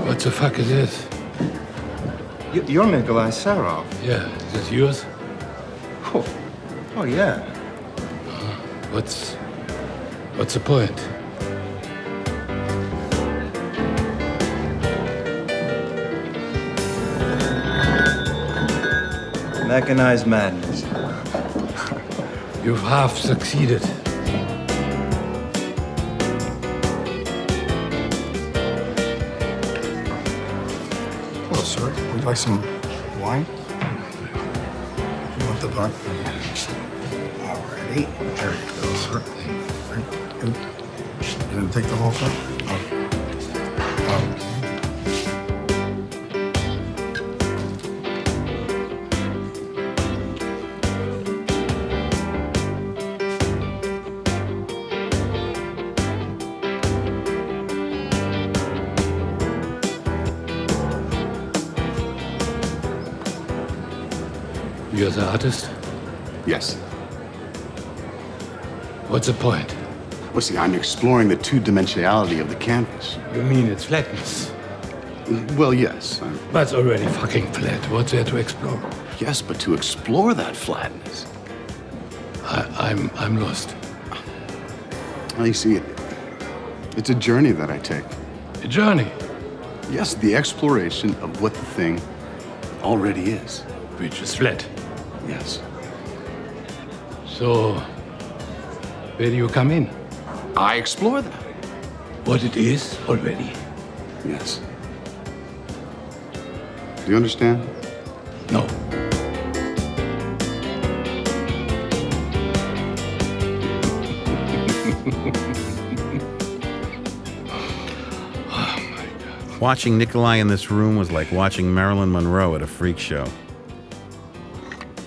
S7: What the fuck is this?
S2: You're Nikolai Serov.
S7: Yeah, is this yours?
S2: Oh yeah.
S7: What's the point?
S2: Mechanized madness.
S7: You've half succeeded.
S8: Hello, sir. Would you like some wine? You want the bar? Alrighty. There you go, sir. Good. You gonna take the whole thing?
S7: You're the artist?
S13: Yes.
S7: What's the point?
S13: Well, see, I'm exploring the two-dimensionality of the canvas.
S7: You mean its flatness?
S13: Well, yes.
S7: That's already fucking flat. What's there to explore?
S13: Yes, but to explore that flatness.
S7: I'm lost.
S13: Well, you see, it's a journey that I take.
S7: A journey?
S13: Yes, the exploration of what the thing already is.
S7: Which is flat.
S13: Yes.
S7: So, where do you come in?
S13: I explore that.
S7: What it is already?
S13: Yes. Do you understand?
S7: No.
S1: Watching Nikolai in this room was like watching Marilyn Monroe at a freak show.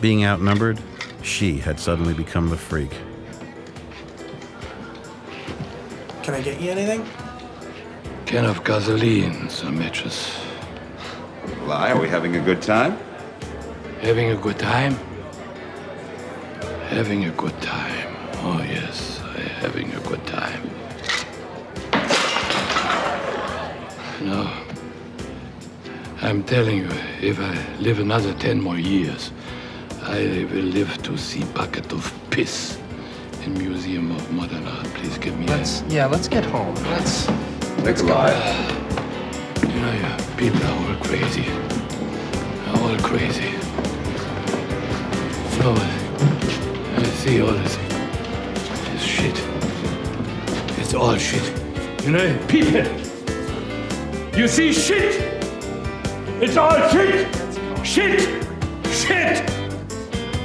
S1: Being outnumbered, she had suddenly become the freak.
S2: Can I get you anything?
S7: Can of gasoline, some matches.
S9: Why, are we having a good time?
S7: Having a good time? Having a good time. Oh, yes, having a good time. No. I'm telling you, if I live another 10 more years, I will live to see bucket of piss in Museum of Modern Art. Please give me
S2: Let's get home. Let's
S9: Nikolai.
S7: You know, yeah, people are all crazy. All crazy. So, I see all this shit. It's all shit. You know, people. You see shit. It's all shit. Shit. Shit.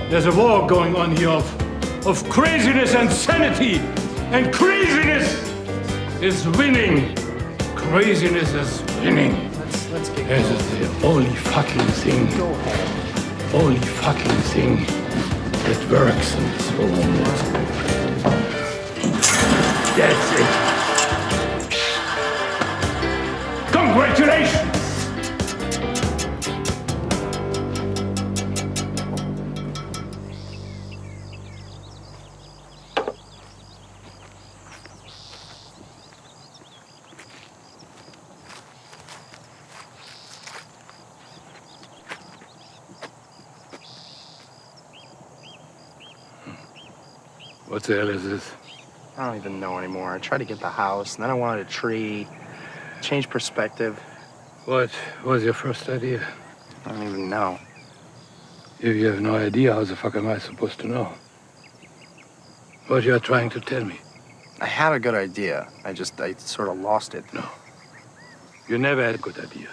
S7: There's a war going on here of craziness and sanity. And craziness is winning. Craziness is winning.
S2: Let's get
S7: This is the only fucking thing.
S2: Go home.
S7: Only fucking thing that works in this whole world. That's it. Congratulations! What the hell is this?
S2: I don't even know anymore. I tried to get the house, and then I wanted a tree, change perspective.
S7: What was your first idea?
S2: I don't even know.
S7: If you have no idea, how the fuck am I supposed to know? What you are trying to tell me?
S2: I had a good idea. I sort of lost it.
S7: No. You never had a good idea.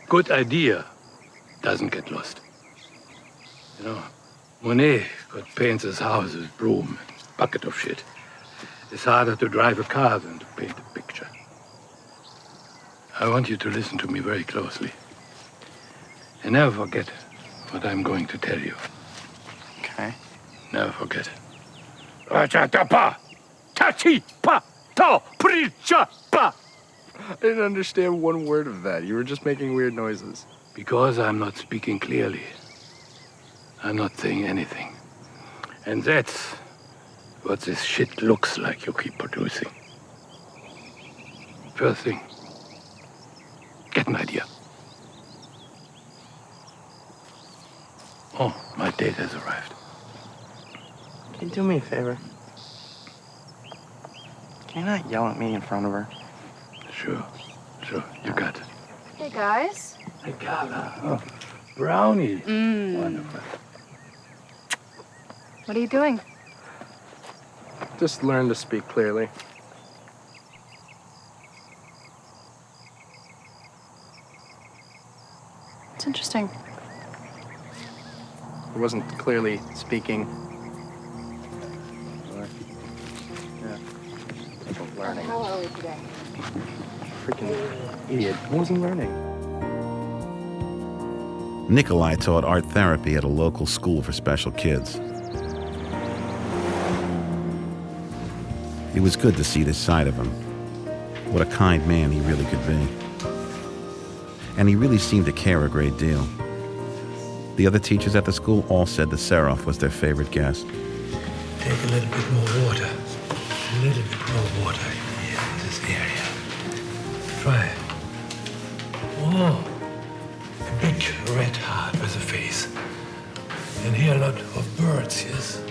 S7: Good idea doesn't get lost. You know, Monet could paint his house with broom and bucket of shit. It's harder to drive a car than to paint a picture. I want you to listen to me very closely. And never forget what I'm going to tell you.
S2: Okay.
S7: Never forget. Rachatapa! Tachi pa! To! Pricha pa!
S2: I didn't understand one word of that. You were just making weird noises.
S7: Because I'm not speaking clearly. I'm not saying anything. And that's what this shit looks like you keep producing. First thing, get an idea. Oh, my date has arrived.
S2: Can you do me a favor? Can you not yell at me in front of her?
S7: Sure, you got it.
S10: Hey, guys.
S7: Hey, Carla. Oh, brownie. Wonderful.
S10: What are you doing?
S2: Just learn to speak clearly.
S10: It's interesting.
S2: He wasn't clearly speaking. Yeah. Learning.
S10: How are we today?
S2: Freaking idiot. He wasn't learning.
S1: Nikolai taught art therapy at a local school for special kids. It was good to see this side of him. What a kind man he really could be. And he really seemed to care a great deal. The other teachers at the school all said the Seraph was their favorite guest.
S7: Take a little bit more water. A little bit more water here in this area. Try it. Oh, a big red heart with a face. And here a lot of birds, yes?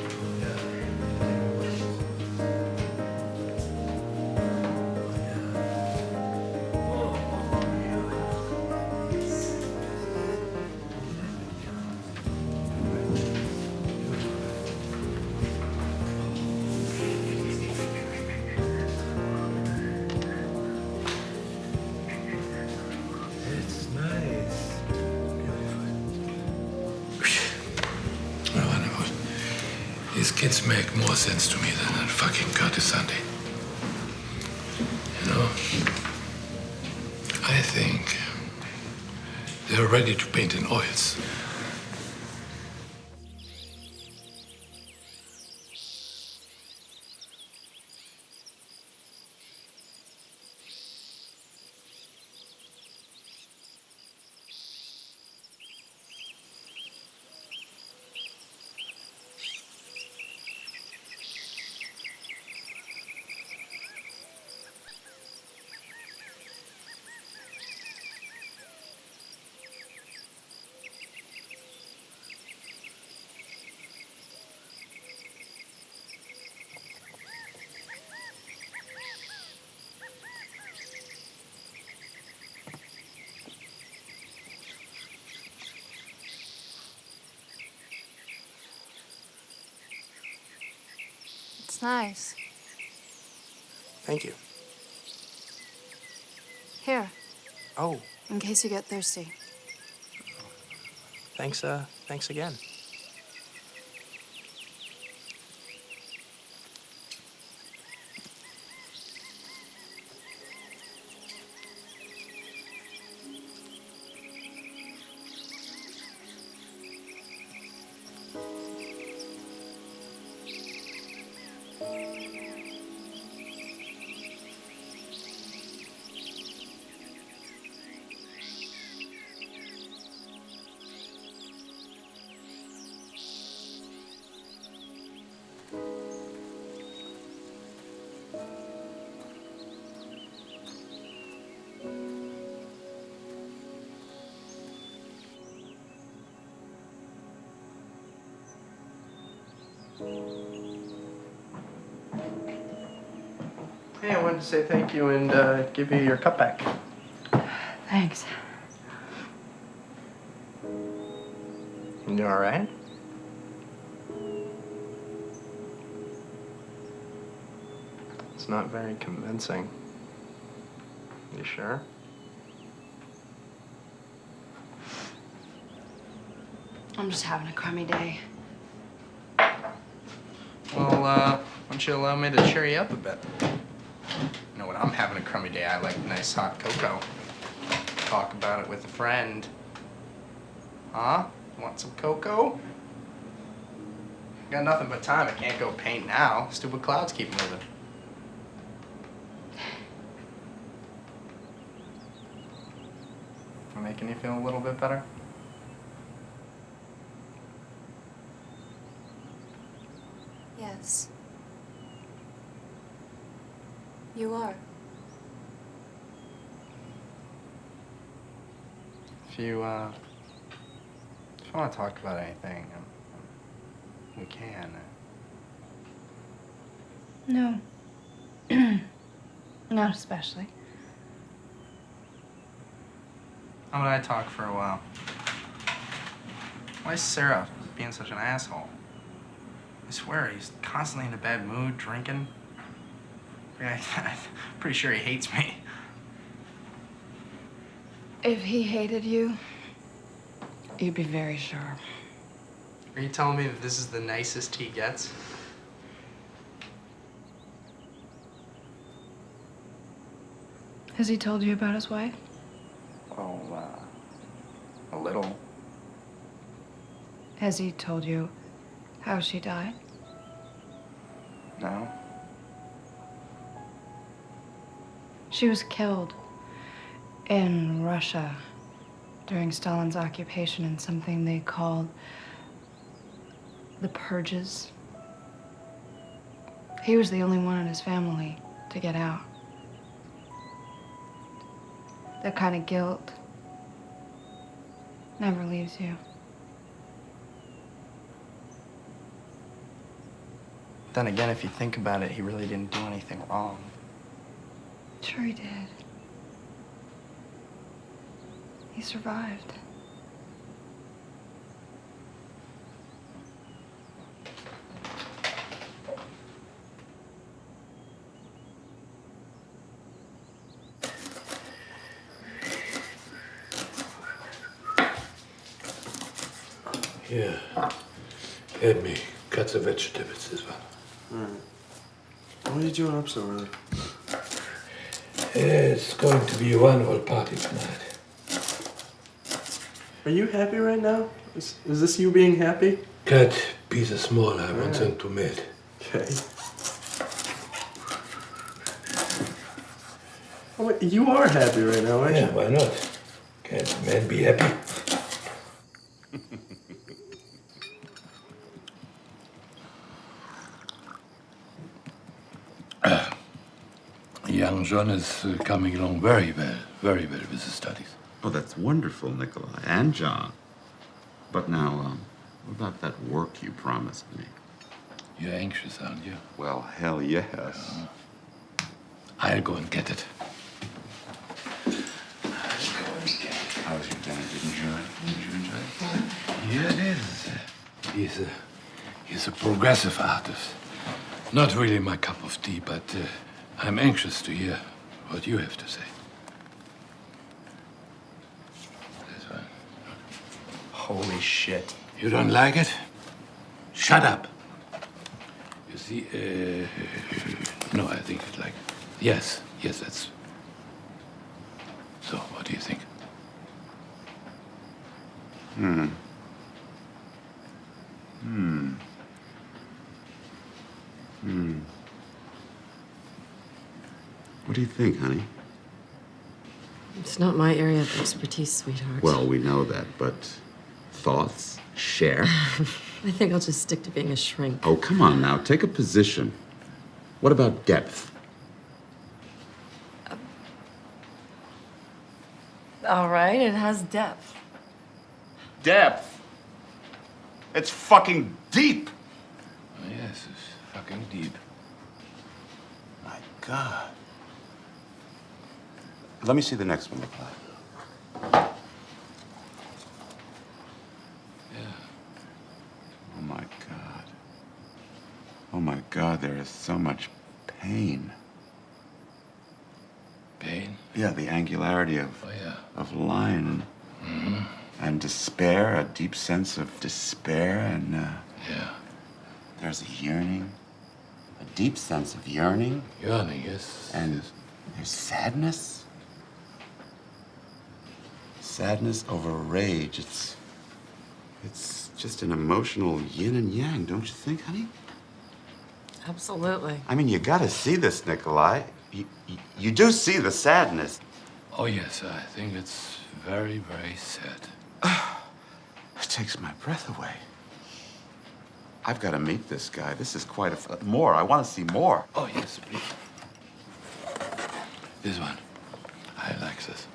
S7: These kids make more sense to me than that fucking Curtis Sunday. You know? I think they're ready to paint in oils.
S10: It's nice.
S2: Thank you.
S10: Here,
S2: Oh,
S10: in case you get thirsty.
S2: thanks again. Hey, I wanted to say thank you and give you your cup back.
S5: Thanks.
S2: You all right? It's not very convincing. You sure?
S10: I'm just having a crummy day.
S2: Well, why don't you allow me to cheer you up a bit? You know, when I'm having a crummy day, I like nice hot cocoa. Talk about it with a friend. Huh? Want some cocoa? Got nothing but time. I can't go paint now. Stupid clouds keep moving. Am I making you feel a little bit better?
S10: Yes. You are.
S2: If you want to talk about anything. We can.
S10: No. Not especially.
S2: How about I talk for a while? Why is Sarah being such an asshole? I swear, he's constantly in a bad mood, drinking. I'm pretty sure he hates me.
S10: If he hated you, you'd be very sure.
S2: Are you telling me that this is the nicest he gets?
S10: Has he told you about his wife?
S2: Well, a little.
S10: Has he told you how she died?
S2: No?
S10: She was killed in Russia during Stalin's occupation in something they called the purges. He was the only one in his family to get out. That kind of guilt never leaves you.
S2: Then again, if you think about it, he really didn't do anything wrong.
S10: Sure he did. He survived.
S7: Here, help me cut the vegetables, this one.
S14: All right. What are you doing up so early?
S7: It's going to be a wonderful party tonight.
S14: Are you happy right now? Is this you being happy?
S7: Cut pieces small, I want them to melt.
S14: Okay. Oh, wait, you are happy right now, aren't you?
S7: Yeah, why not? Can't a man be happy? Young John is coming along very well with his studies.
S9: Oh, that's wonderful, Nikolai and John. But now, what about that work you promised me?
S7: You're anxious, aren't you?
S9: Well, hell yes.
S7: I'll go and get it.
S9: How was your dinner? Did you enjoy it?
S7: Yeah, it is. He's a progressive artist. Not really my cup of tea, but I'm anxious to hear what you have to say. This one.
S2: Holy shit.
S7: You don't like it? Shut up. You see, no, I think it's like, yes, that's. So, what do you think?
S9: What do you think, honey?
S11: It's not my area of expertise, sweetheart.
S9: Well, we know that, but thoughts? Share?
S11: I think I'll just stick to being a shrink.
S9: Oh, come on now. Take a position. What about depth?
S11: All right, it has depth.
S9: Depth? It's fucking deep.
S7: Oh, yes, it's fucking deep.
S9: My God. Let me see the next one, Nikolai.
S7: Yeah.
S9: Oh, my God. Oh, my God, there is so much pain.
S7: Pain?
S9: Yeah, the angularity of, of line. And despair, a deep sense of despair, and
S7: yeah.
S9: There's a yearning, a deep sense of yearning.
S7: Yearning, yes.
S9: And there's sadness. Sadness over rage. It's just an emotional yin and yang, don't you think, honey?
S11: Absolutely.
S9: I mean, you gotta see this, Nikolai. You do see the sadness.
S7: Oh, yes, I think it's very, very sad.
S9: It takes my breath away. I've got to meet this guy. This is quite a... More. I want to see more.
S7: Oh, yes, please. This one. I like this.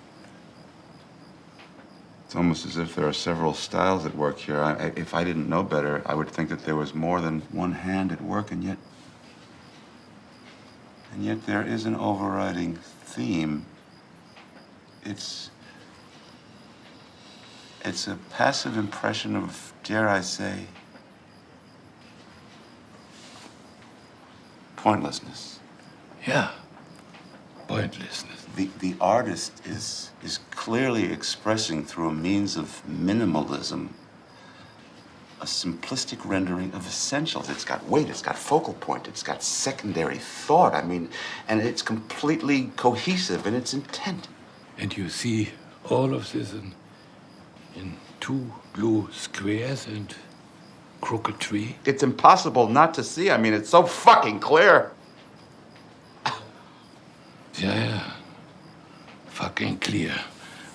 S9: It's almost as if there are several styles at work here. If I didn't know better, I would think that there was more than one hand at work, and yet there is an overriding theme. It's a passive impression of, dare I say, pointlessness.
S7: Yeah, pointlessness.
S9: The artist is clearly expressing through a means of minimalism a simplistic rendering of essentials. It's got weight, it's got focal point, it's got secondary thought. I mean, and it's completely cohesive in its intent.
S7: And you see all of this in two blue squares and crooked tree?
S9: It's impossible not to see. I mean, it's so fucking clear.
S7: Yeah. Fucking clear.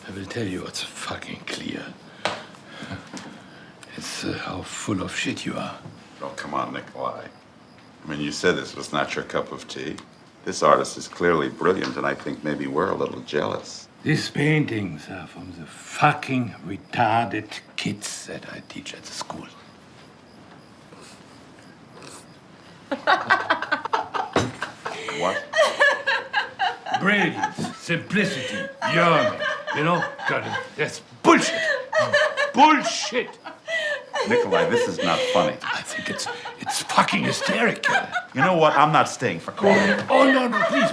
S7: I will tell you what's fucking clear. It's how full of shit you are.
S9: Oh, come on, Nikolai. I mean, you said this was not your cup of tea. This artist is clearly brilliant, and I think maybe we're a little jealous.
S7: These paintings are from the fucking retarded kids that I teach at the school.
S9: What?
S7: Brilliance, simplicity, yearning. You know? Got it. That's bullshit. Bullshit.
S9: Nikolai, this is not funny.
S7: I think it's fucking hysterical.
S9: You know what? I'm not staying for coffee.
S7: Oh, no, please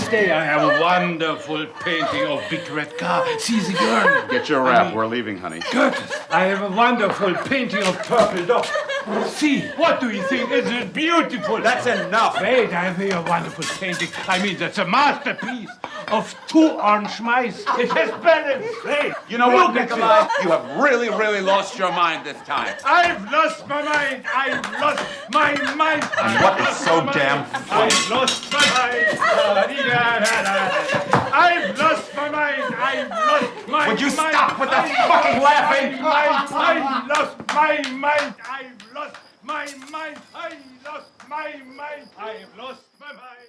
S7: stay. I have a wonderful painting of Big Red Car. See the girl.
S9: Get your wrap. We're leaving, honey.
S7: Curtis, I have a wonderful painting of Purple Dog. See, what do you think? Isn't it beautiful?
S9: That's enough.
S7: Wait, I have here a wonderful painting. I mean, that's a masterpiece of two orange mice. It has balance. Hey,
S9: you know what, Nikolai? You have really, really lost your mind this time.
S7: I've lost my mind. I've lost my mind.
S9: And what is so damn funny?
S7: I've lost my mind. I've lost my mind. I've lost my mind.
S9: Would you stop with that fucking laughing?
S7: I've lost my mind. I've lost my mind. I lost my mind. I've lost my mind.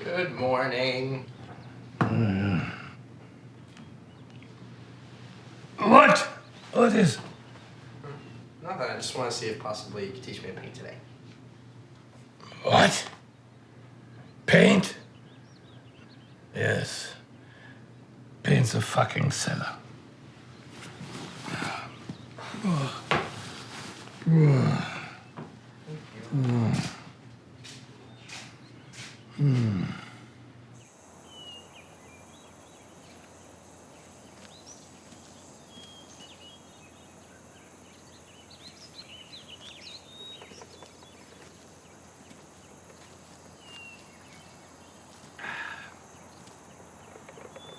S2: Good morning.
S7: What? What is?
S2: Nothing. I just want to see if possibly you could teach me to paint today.
S7: What? Paint? Yes. Paint's a fucking cellar.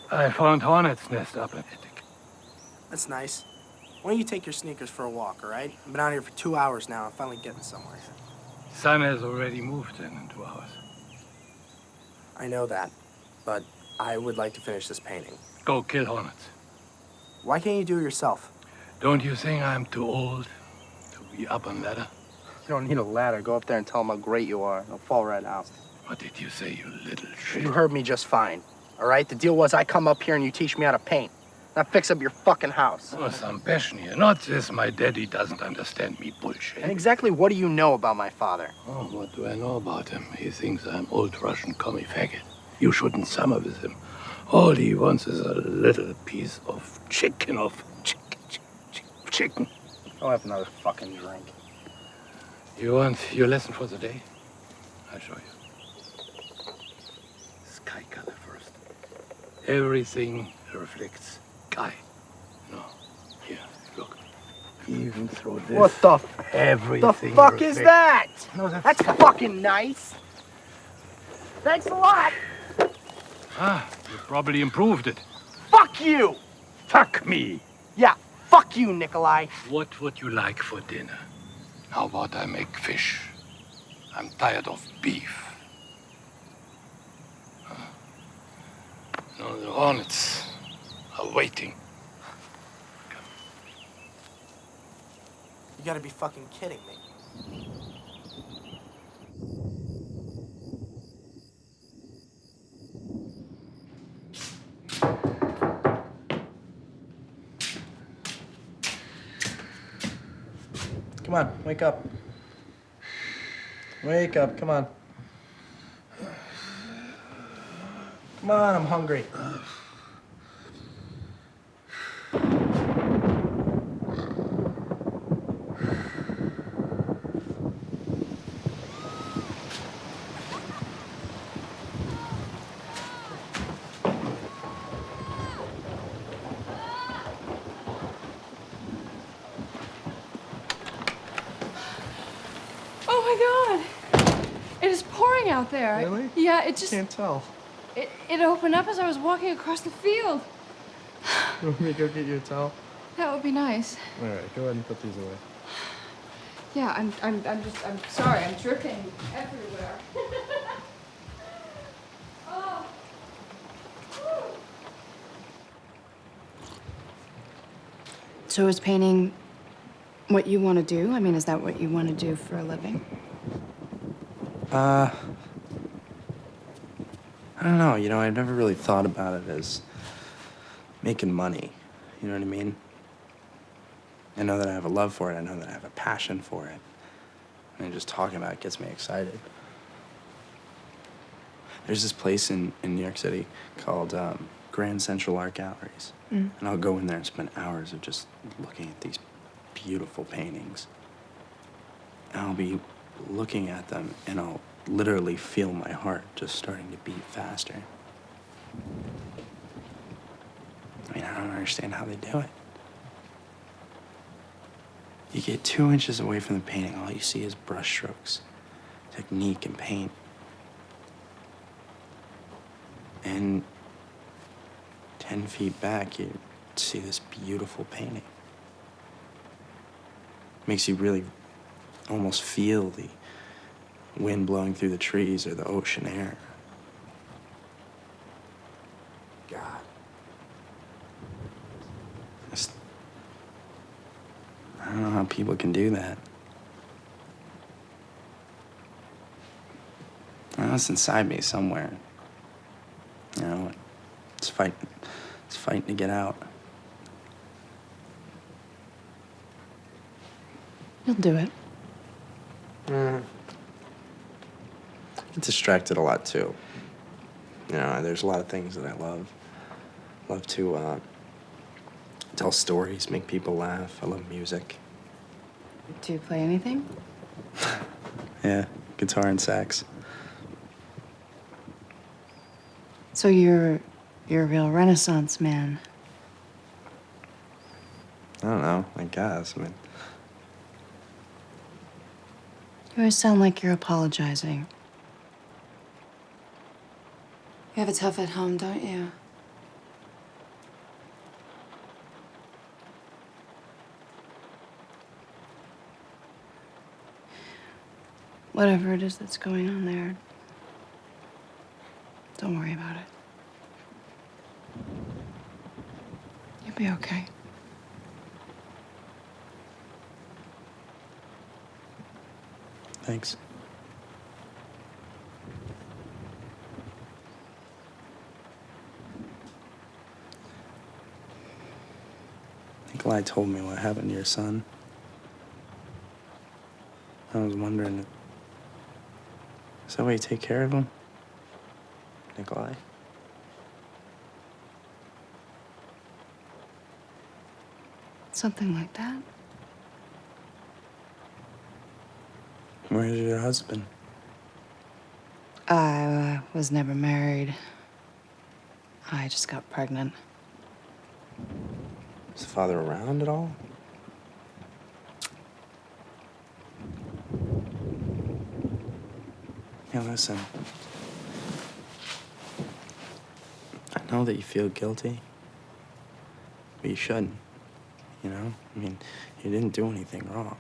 S7: I found hornet's nest up in attic.
S2: That's nice. Why don't you take your sneakers for a walk, all right? I've been out here for 2 hours now. I'm finally getting somewhere.
S7: Sun has already moved in 2 hours.
S2: I know that, but I would like to finish this painting.
S7: Go kill hornets.
S2: Why can't you do it yourself?
S7: Don't you think I'm too old to be up on ladder?
S2: You don't need a ladder. Go up there and tell them how great you are. They'll fall right out.
S7: What did you say, you little shit?
S2: You heard me just fine, all right? The deal was I come up here and you teach me how to paint. Not fix up your fucking house.
S7: Oh, some passion here. Not this, my daddy doesn't understand me bullshit.
S2: And exactly what do you know about my father?
S7: Oh, what do I know about him? He thinks I'm old Russian commie faggot. You shouldn't summer with him. All he wants is a little piece of chicken, chicken.
S2: I'll have another fucking drink.
S7: You want your lesson for the day? I'll show you. Sky color first. Everything reflects sky. No, here, look. Even through this.
S2: What the
S7: everything.
S2: The fuck is that?
S7: No,
S2: that's fucking nice. Thanks a lot.
S7: Ah, you probably improved it.
S2: Fuck you.
S7: Fuck me.
S2: Yeah, fuck you, Nikolai.
S7: What would you like for dinner? How about I make fish? I'm tired of beef. No, the hornets are waiting. Come.
S2: You gotta be fucking kidding me. Come on, wake up. Wake up, come on. Come on, I'm hungry.
S10: Oh my God! It is pouring out there.
S2: Really?
S10: Yeah, it just...
S2: Can't tell.
S10: It opened up as I was walking across the field.
S2: You want me to go get you a towel?
S10: That would be nice.
S2: All right, go ahead and put these away.
S10: Yeah, I'm sorry, I'm dripping everywhere. Oh. So is painting what you want to do? I mean, is that what you want to do for a living?
S2: I don't know. You know, I've never really thought about it as making money. You know what I mean? I know that I have a love for it. I know that I have a passion for it. And just talking about it gets me excited. There's this place in New York City called Grand Central Art Galleries. And I'll go in there and spend hours of just looking at these beautiful paintings. And I'll be looking at them and I'll literally feel my heart just starting to beat faster. I mean, I don't understand how they do it. You get 2 inches away from the painting, all you see is brushstrokes, technique, and paint. And 10 feet back, you see this beautiful painting. Makes you really almost feel the wind blowing through the trees or the ocean air. God. I don't know how people can do that. I know it's inside me somewhere. You know, it's fighting to get out.
S10: You'll do it.
S2: I get distracted a lot, too. You know, there's a lot of things that I love. Love to tell stories, make people laugh. I love music.
S10: Do you play anything?
S2: Yeah, guitar and sax.
S10: So you're a real Renaissance man.
S2: I don't know, I guess. I mean,
S10: You always sound like you're apologizing.
S11: You have it tough at home, don't you?
S10: Whatever it is that's going on there, don't worry about it. You'll be okay.
S2: thanks. Nikolai told me what happened to your son. I was wondering, is that why you take care of him? Nikolai?
S10: Something like that.
S2: Where's your husband?
S10: I was never married. I just got pregnant.
S2: Is the father around at all? Hey, listen. I know that you feel guilty, but you shouldn't, you know? I mean, you didn't do anything wrong.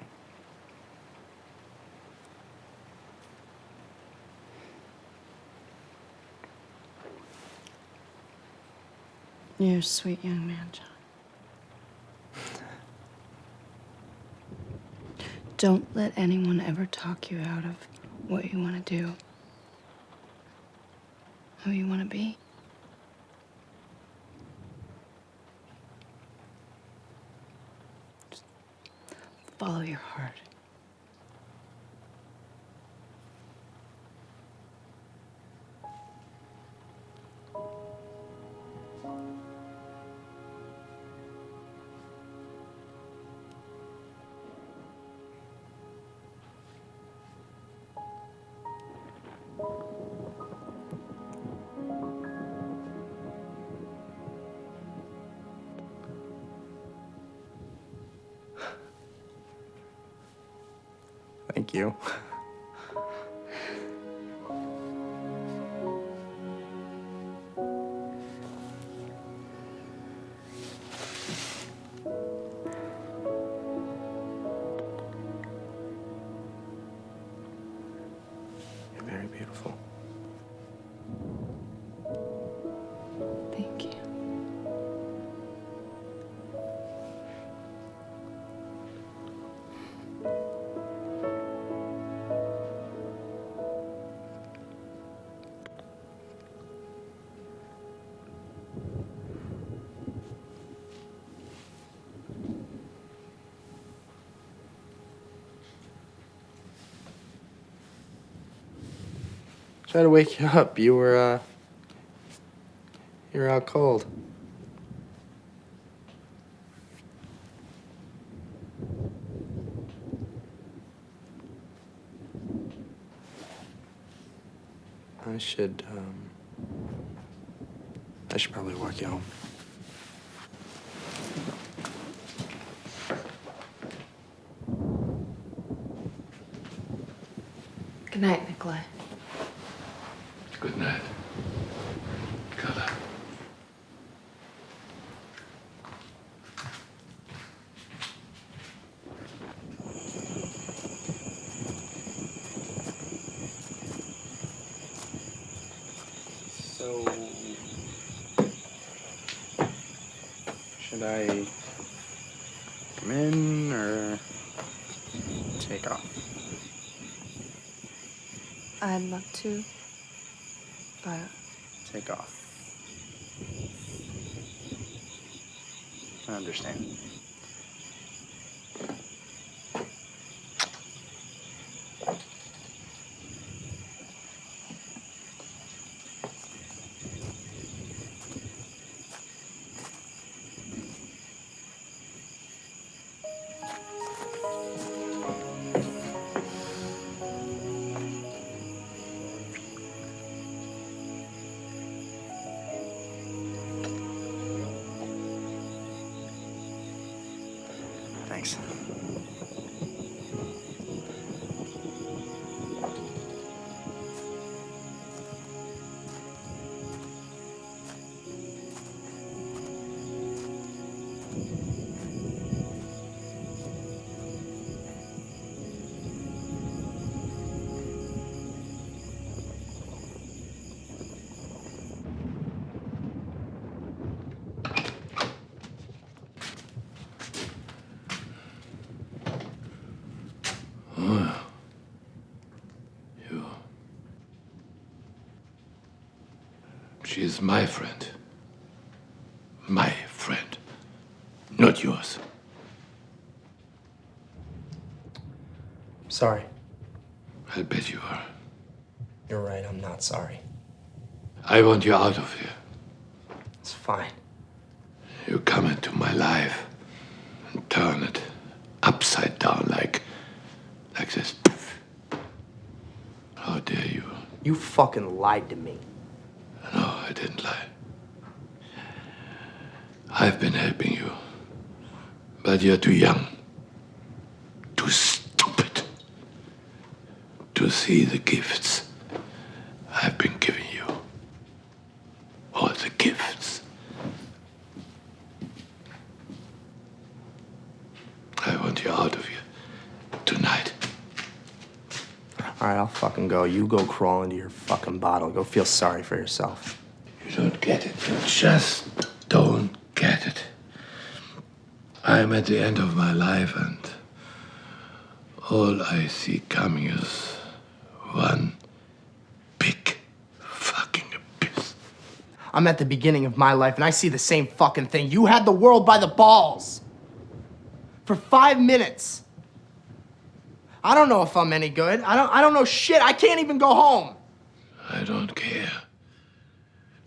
S10: You're a sweet young man, John. Don't let anyone ever talk you out of what you want to do, who you want to be. Just follow your heart.
S2: Thank you. You're very beautiful.
S10: Thank you.
S2: Try to wake you up. You were out cold. I should probably walk you home.
S10: Good night, Nikolai.
S7: Good night. Carla.
S2: So, should I come in or take off?
S10: I'd love to, but
S2: Take off. I understand. Thanks.
S7: She is my friend. My friend. Not yours.
S2: Sorry.
S7: I bet you are.
S2: You're right, I'm not sorry.
S7: I want you out of here.
S2: It's fine.
S7: You come into my life and turn it upside down like this. How dare you?
S2: You fucking lied to me.
S7: No, I didn't lie. I've been helping you. But you're too young, too stupid to see the gifts I've been giving you. All the gifts. I want you out of here tonight.
S2: All right, I'll fucking go. You go crawl into your fucking bottle. Go feel sorry for yourself.
S7: You don't get it. You just don't get it. I'm at the end of my life, and All I see coming is one big fucking abyss.
S2: I'm at the beginning of my life and I see the same fucking thing. You had the world by the balls. For 5 minutes. I don't know if I'm any good. I don't know shit. I can't even go home.
S7: I don't care.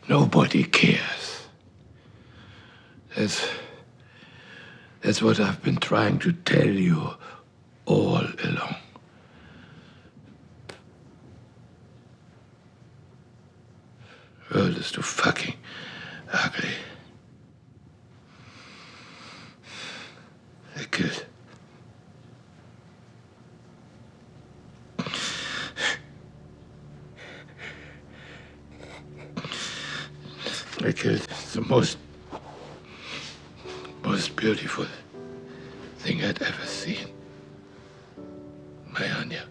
S7: Nobody cares. That's what I've been trying to tell you all along. The world is too fucking ugly. They killed. They killed the most beautiful thing I'd ever seen. My Anya.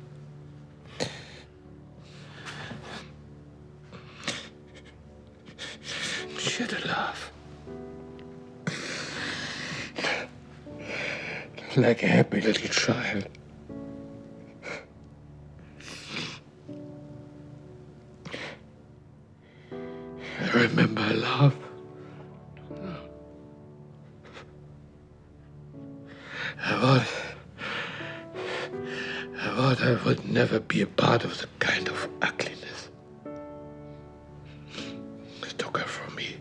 S7: She had a laugh. Like a happy little child. I remember her laugh. I thought I would never be a part of the kind of ugliness they took her from me.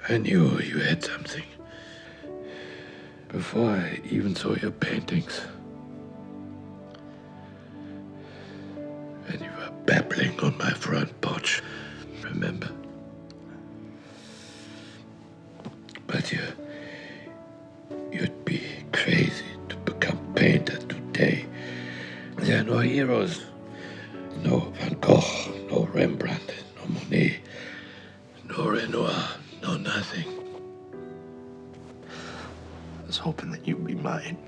S7: I knew you had something before I even saw your paintings. And you were babbling on my front porch, remember? But you'd be crazy to become painter today. There are no heroes. No Van Gogh, no Rembrandt, no Monet, no Renoir, no nothing.
S2: I was hoping that you'd be mine.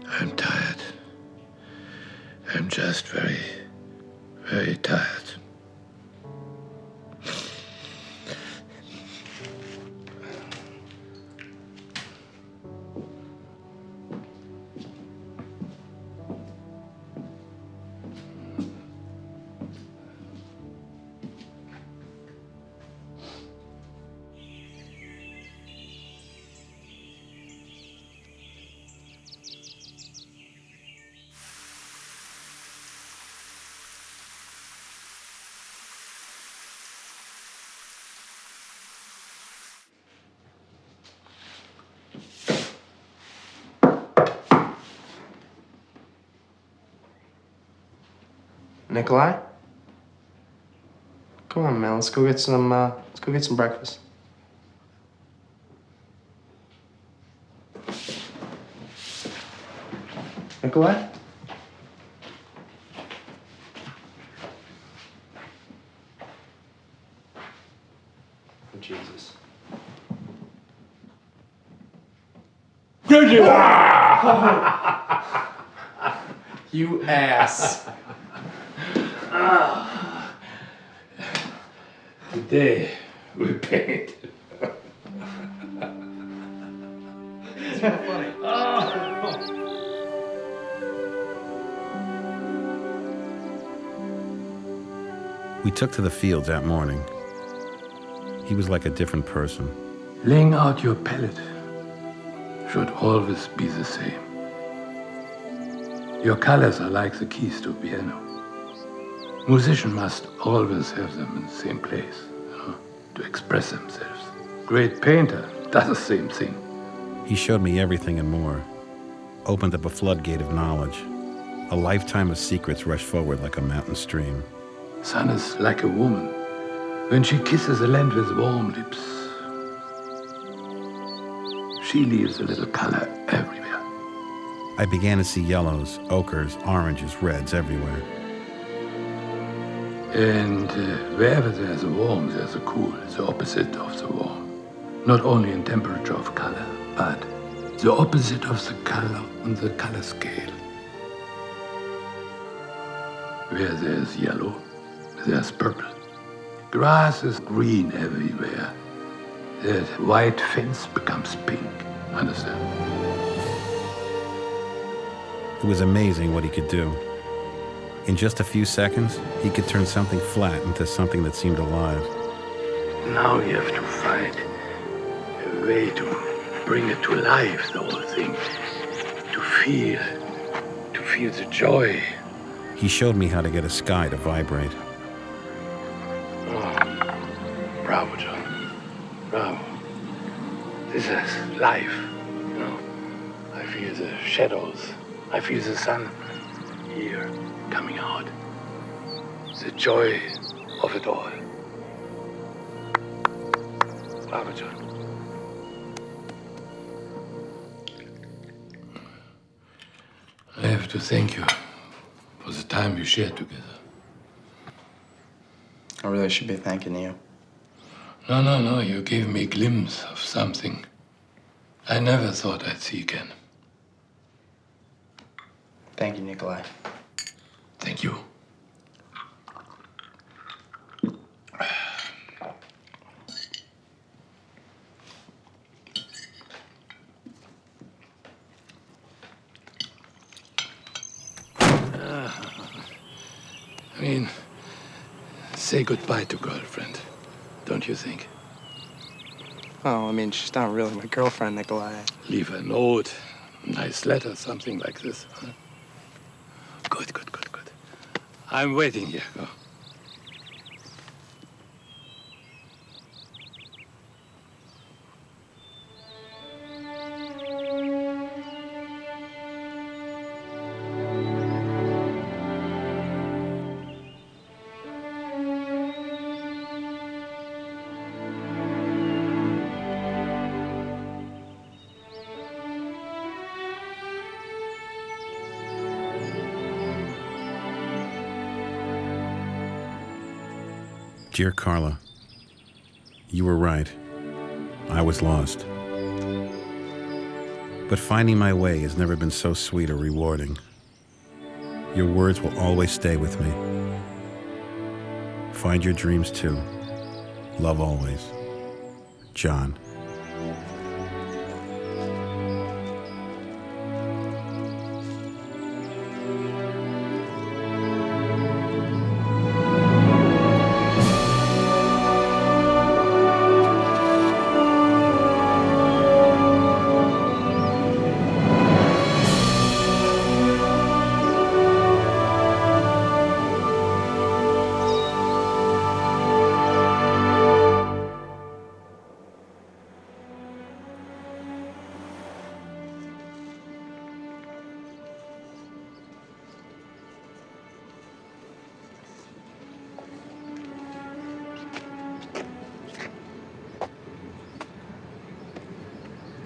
S7: I'm tired. I'm just very, very tired.
S2: Nikolai? Come on, man. Let's go get some breakfast. Nikolai? Oh, Jesus.
S7: Did you?
S2: You ass.
S7: Today we paint.
S2: It's so funny.
S1: We took to the fields that morning. He was like a different person.
S7: Laying out your palette should always be the same. Your colors are like the keys to a piano. Musicians must always have them in the same place, to express themselves. Great painter does the same thing.
S1: He showed me everything and more. Opened up a floodgate of knowledge. A lifetime of secrets rushed forward like a mountain stream.
S7: Sun is like a woman when she kisses the land with warm lips. She leaves a little color everywhere.
S1: I began to see yellows, ochres, oranges, reds everywhere.
S7: And wherever there's a warm, there's a cool, the opposite of the warm. Not only in temperature of color, but the opposite of the color on the color scale. Where there's yellow, there's purple. Grass is green everywhere. That white fence becomes pink. Understand?
S1: It was amazing what he could do. In just a few seconds, he could turn something flat into something that seemed alive.
S7: Now you have to find a way to bring it to life, the whole thing. To feel the joy.
S1: He showed me how to get a sky to vibrate.
S7: Oh, bravo, John. Bravo. This is life, you know. I feel the shadows. I feel the sun here coming out. The joy of it all. Bravo, John. I have to thank you for the time you shared together.
S2: I really should be thanking you.
S7: No. You gave me a glimpse of something I never thought I'd see again.
S2: Thank you, Nikolai.
S7: Thank you. I mean, say goodbye to girlfriend, don't you think?
S2: Oh, I mean, she's not really my girlfriend, Nikolai.
S7: Leave a note, nice letter, something like this. Huh? Good. I'm waiting here. Go.
S1: Dear Carla, you were right. I was lost. But finding my way has never been so sweet or rewarding. Your words will always stay with me. Find your dreams too. Love always. John.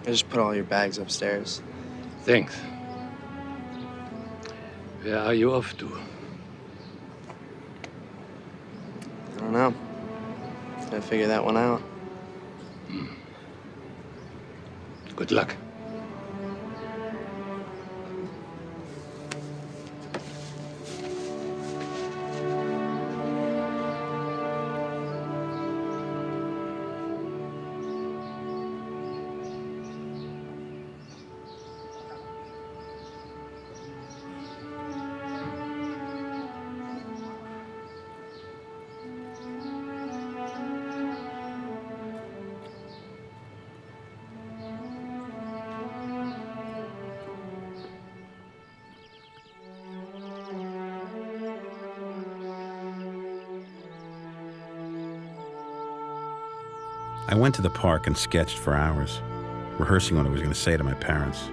S2: I just put all your bags upstairs.
S7: Thanks. Where are you off to?
S2: I don't know. Gotta figure that one out.
S7: Good luck.
S1: I went to the park and sketched for hours, rehearsing what I was going to say to my parents.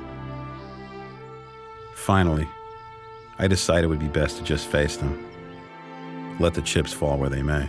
S1: Finally, I decided it would be best to just face them. Let the chips fall where they may.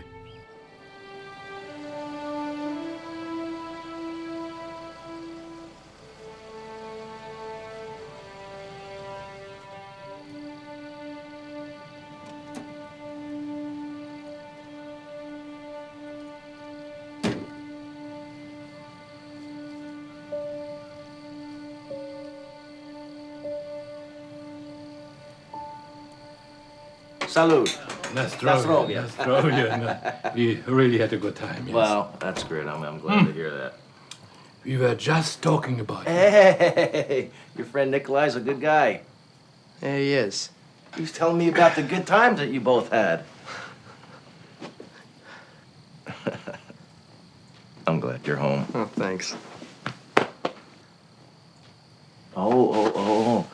S3: Salud.
S7: Nastrovia. We really had a good time, yes.
S3: Well, that's great. I'm glad to hear that.
S7: We were just talking about you.
S3: Hey, your friend Nikolai's a good guy.
S2: Yeah, he is.
S3: He was telling me about the good times that you both had. I'm glad you're home.
S2: Oh, thanks.
S3: Oh.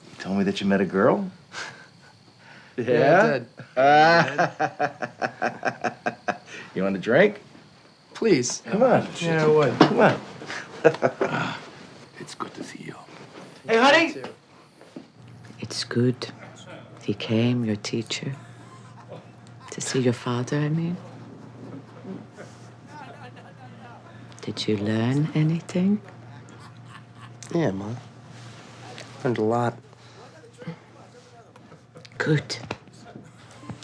S3: You told me that you met a girl?
S2: Yeah, I did.
S3: You want a drink?
S2: Please.
S3: Come on.
S2: Yeah, I would.
S3: Come on.
S7: It's good to see you.
S3: Hey, honey.
S5: It's good. He came, your teacher. To see your father, I mean. Did you learn anything?
S2: Yeah, Mom. Learned a lot.
S5: Good.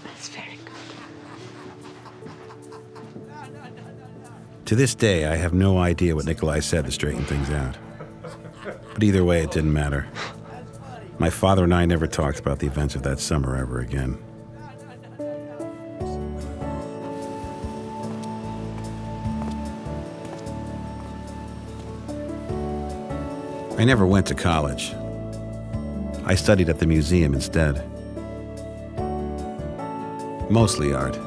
S5: That's very good.
S1: To this day, I have no idea what Nikolai said to straighten things out. But either way, it didn't matter. My father and I never talked about the events of that summer ever again. I never went to college. I studied at the museum instead. Mostly art.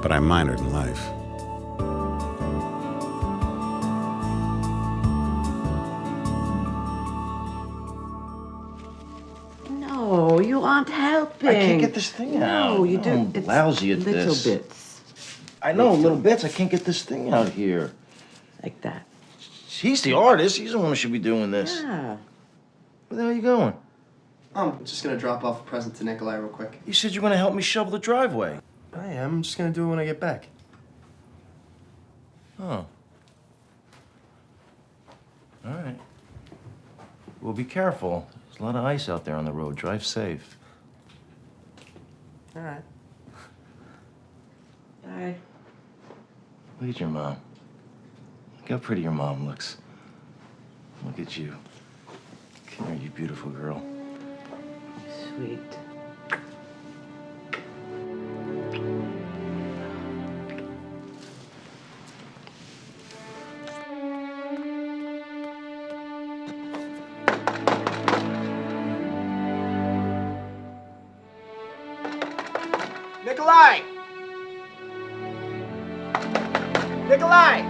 S1: But I minored in life.
S5: No, you aren't helping.
S3: I can't get this thing out.
S5: No, you do.
S3: I'm lousy at
S5: little
S3: this.
S5: bits.
S3: I know, little bits. I can't get this thing out here.
S5: Like that.
S3: He's the artist. He's the one who should be doing this.
S5: Yeah.
S3: Where the hell are you going?
S2: I'm just gonna drop off a present to Nikolai real quick.
S3: You said you were gonna help me shovel the driveway.
S2: I am. I'm just gonna do it when I get back.
S3: Oh. All right. Well, be careful. There's a lot of ice out there on the road. Drive safe.
S2: All right.
S5: Bye.
S3: Look at your mom. Look how pretty your mom looks. Look at you. Come here, you beautiful girl.
S5: Sweet.
S3: Nikolai! Nikolai!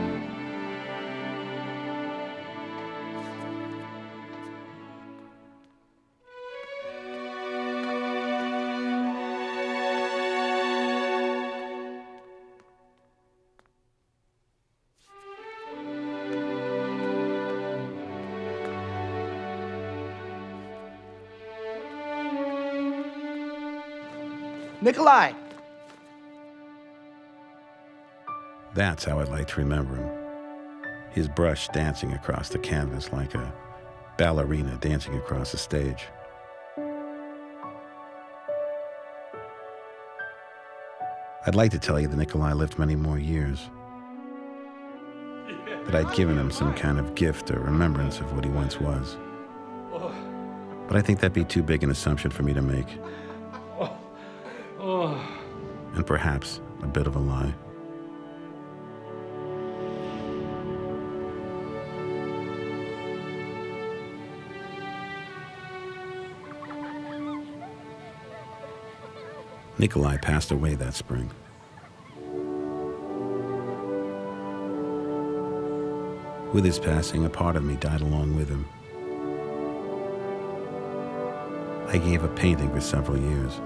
S3: Nikolai!
S1: That's how I'd like to remember him. His brush dancing across the canvas like a ballerina dancing across a stage. I'd like to tell you that Nikolai lived many more years. That I'd given him some kind of gift or remembrance of what he once was. But I think that'd be too big an assumption for me to make. And perhaps a bit of a lie. Nikolai passed away that spring. With his passing, a part of me died along with him. I gave up painting for several years.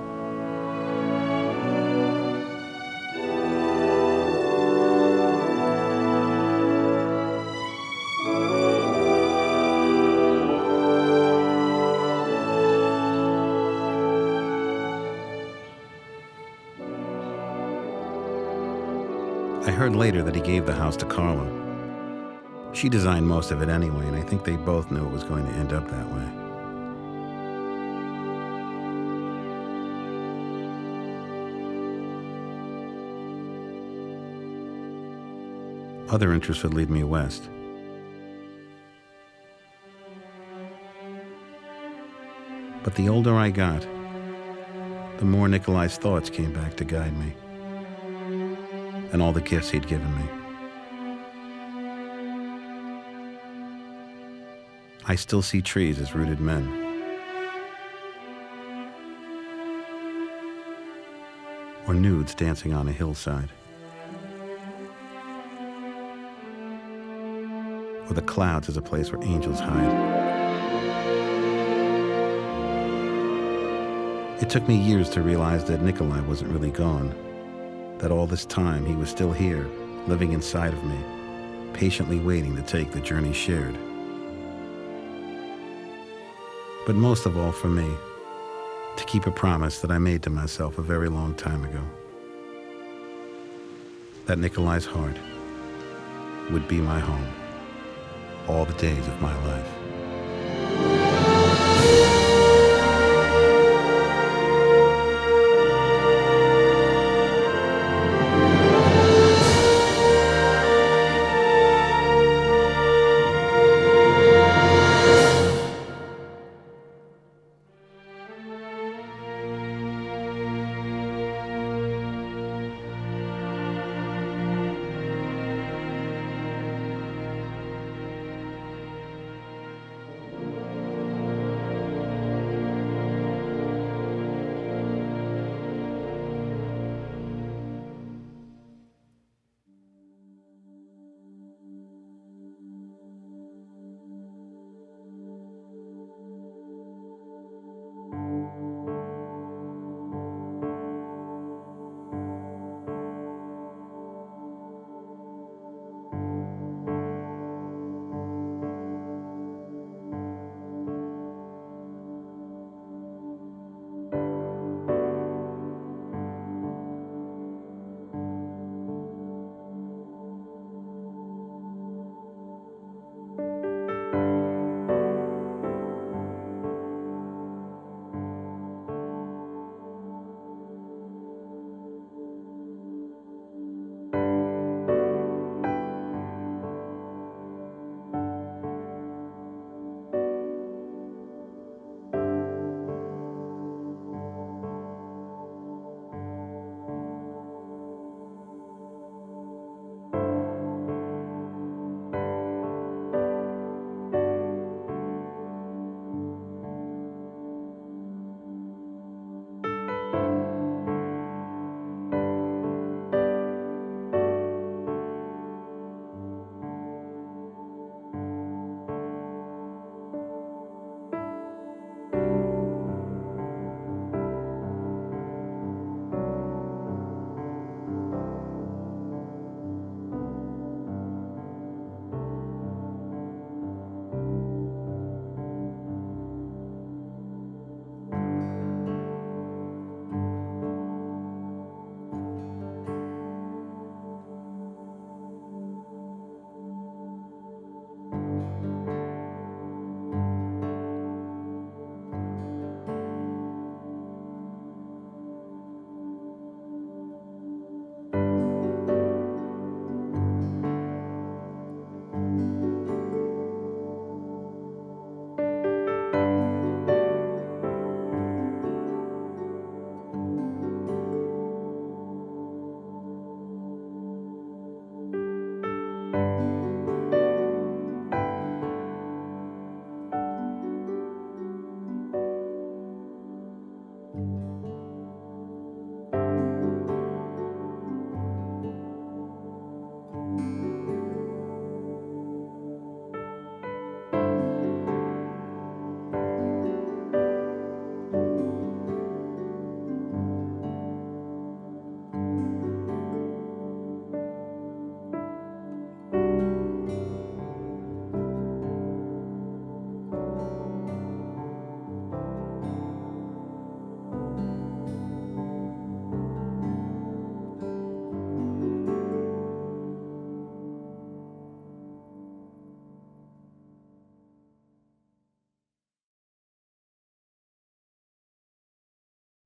S1: I heard later that he gave the house to Carla. She designed most of it anyway, and I think they both knew it was going to end up that way. Other interests would lead me west. But the older I got, the more Nikolai's thoughts came back to guide me, and all the gifts he'd given me. I still see trees as rooted men. Or nudes dancing on a hillside. Or the clouds as a place where angels hide. It took me years to realize that Nikolai wasn't really gone. That all this time he was still here, living inside of me, patiently waiting to take the journey shared. But most of all for me, to keep a promise that I made to myself a very long time ago. That Nikolai's heart would be my home all the days of my life.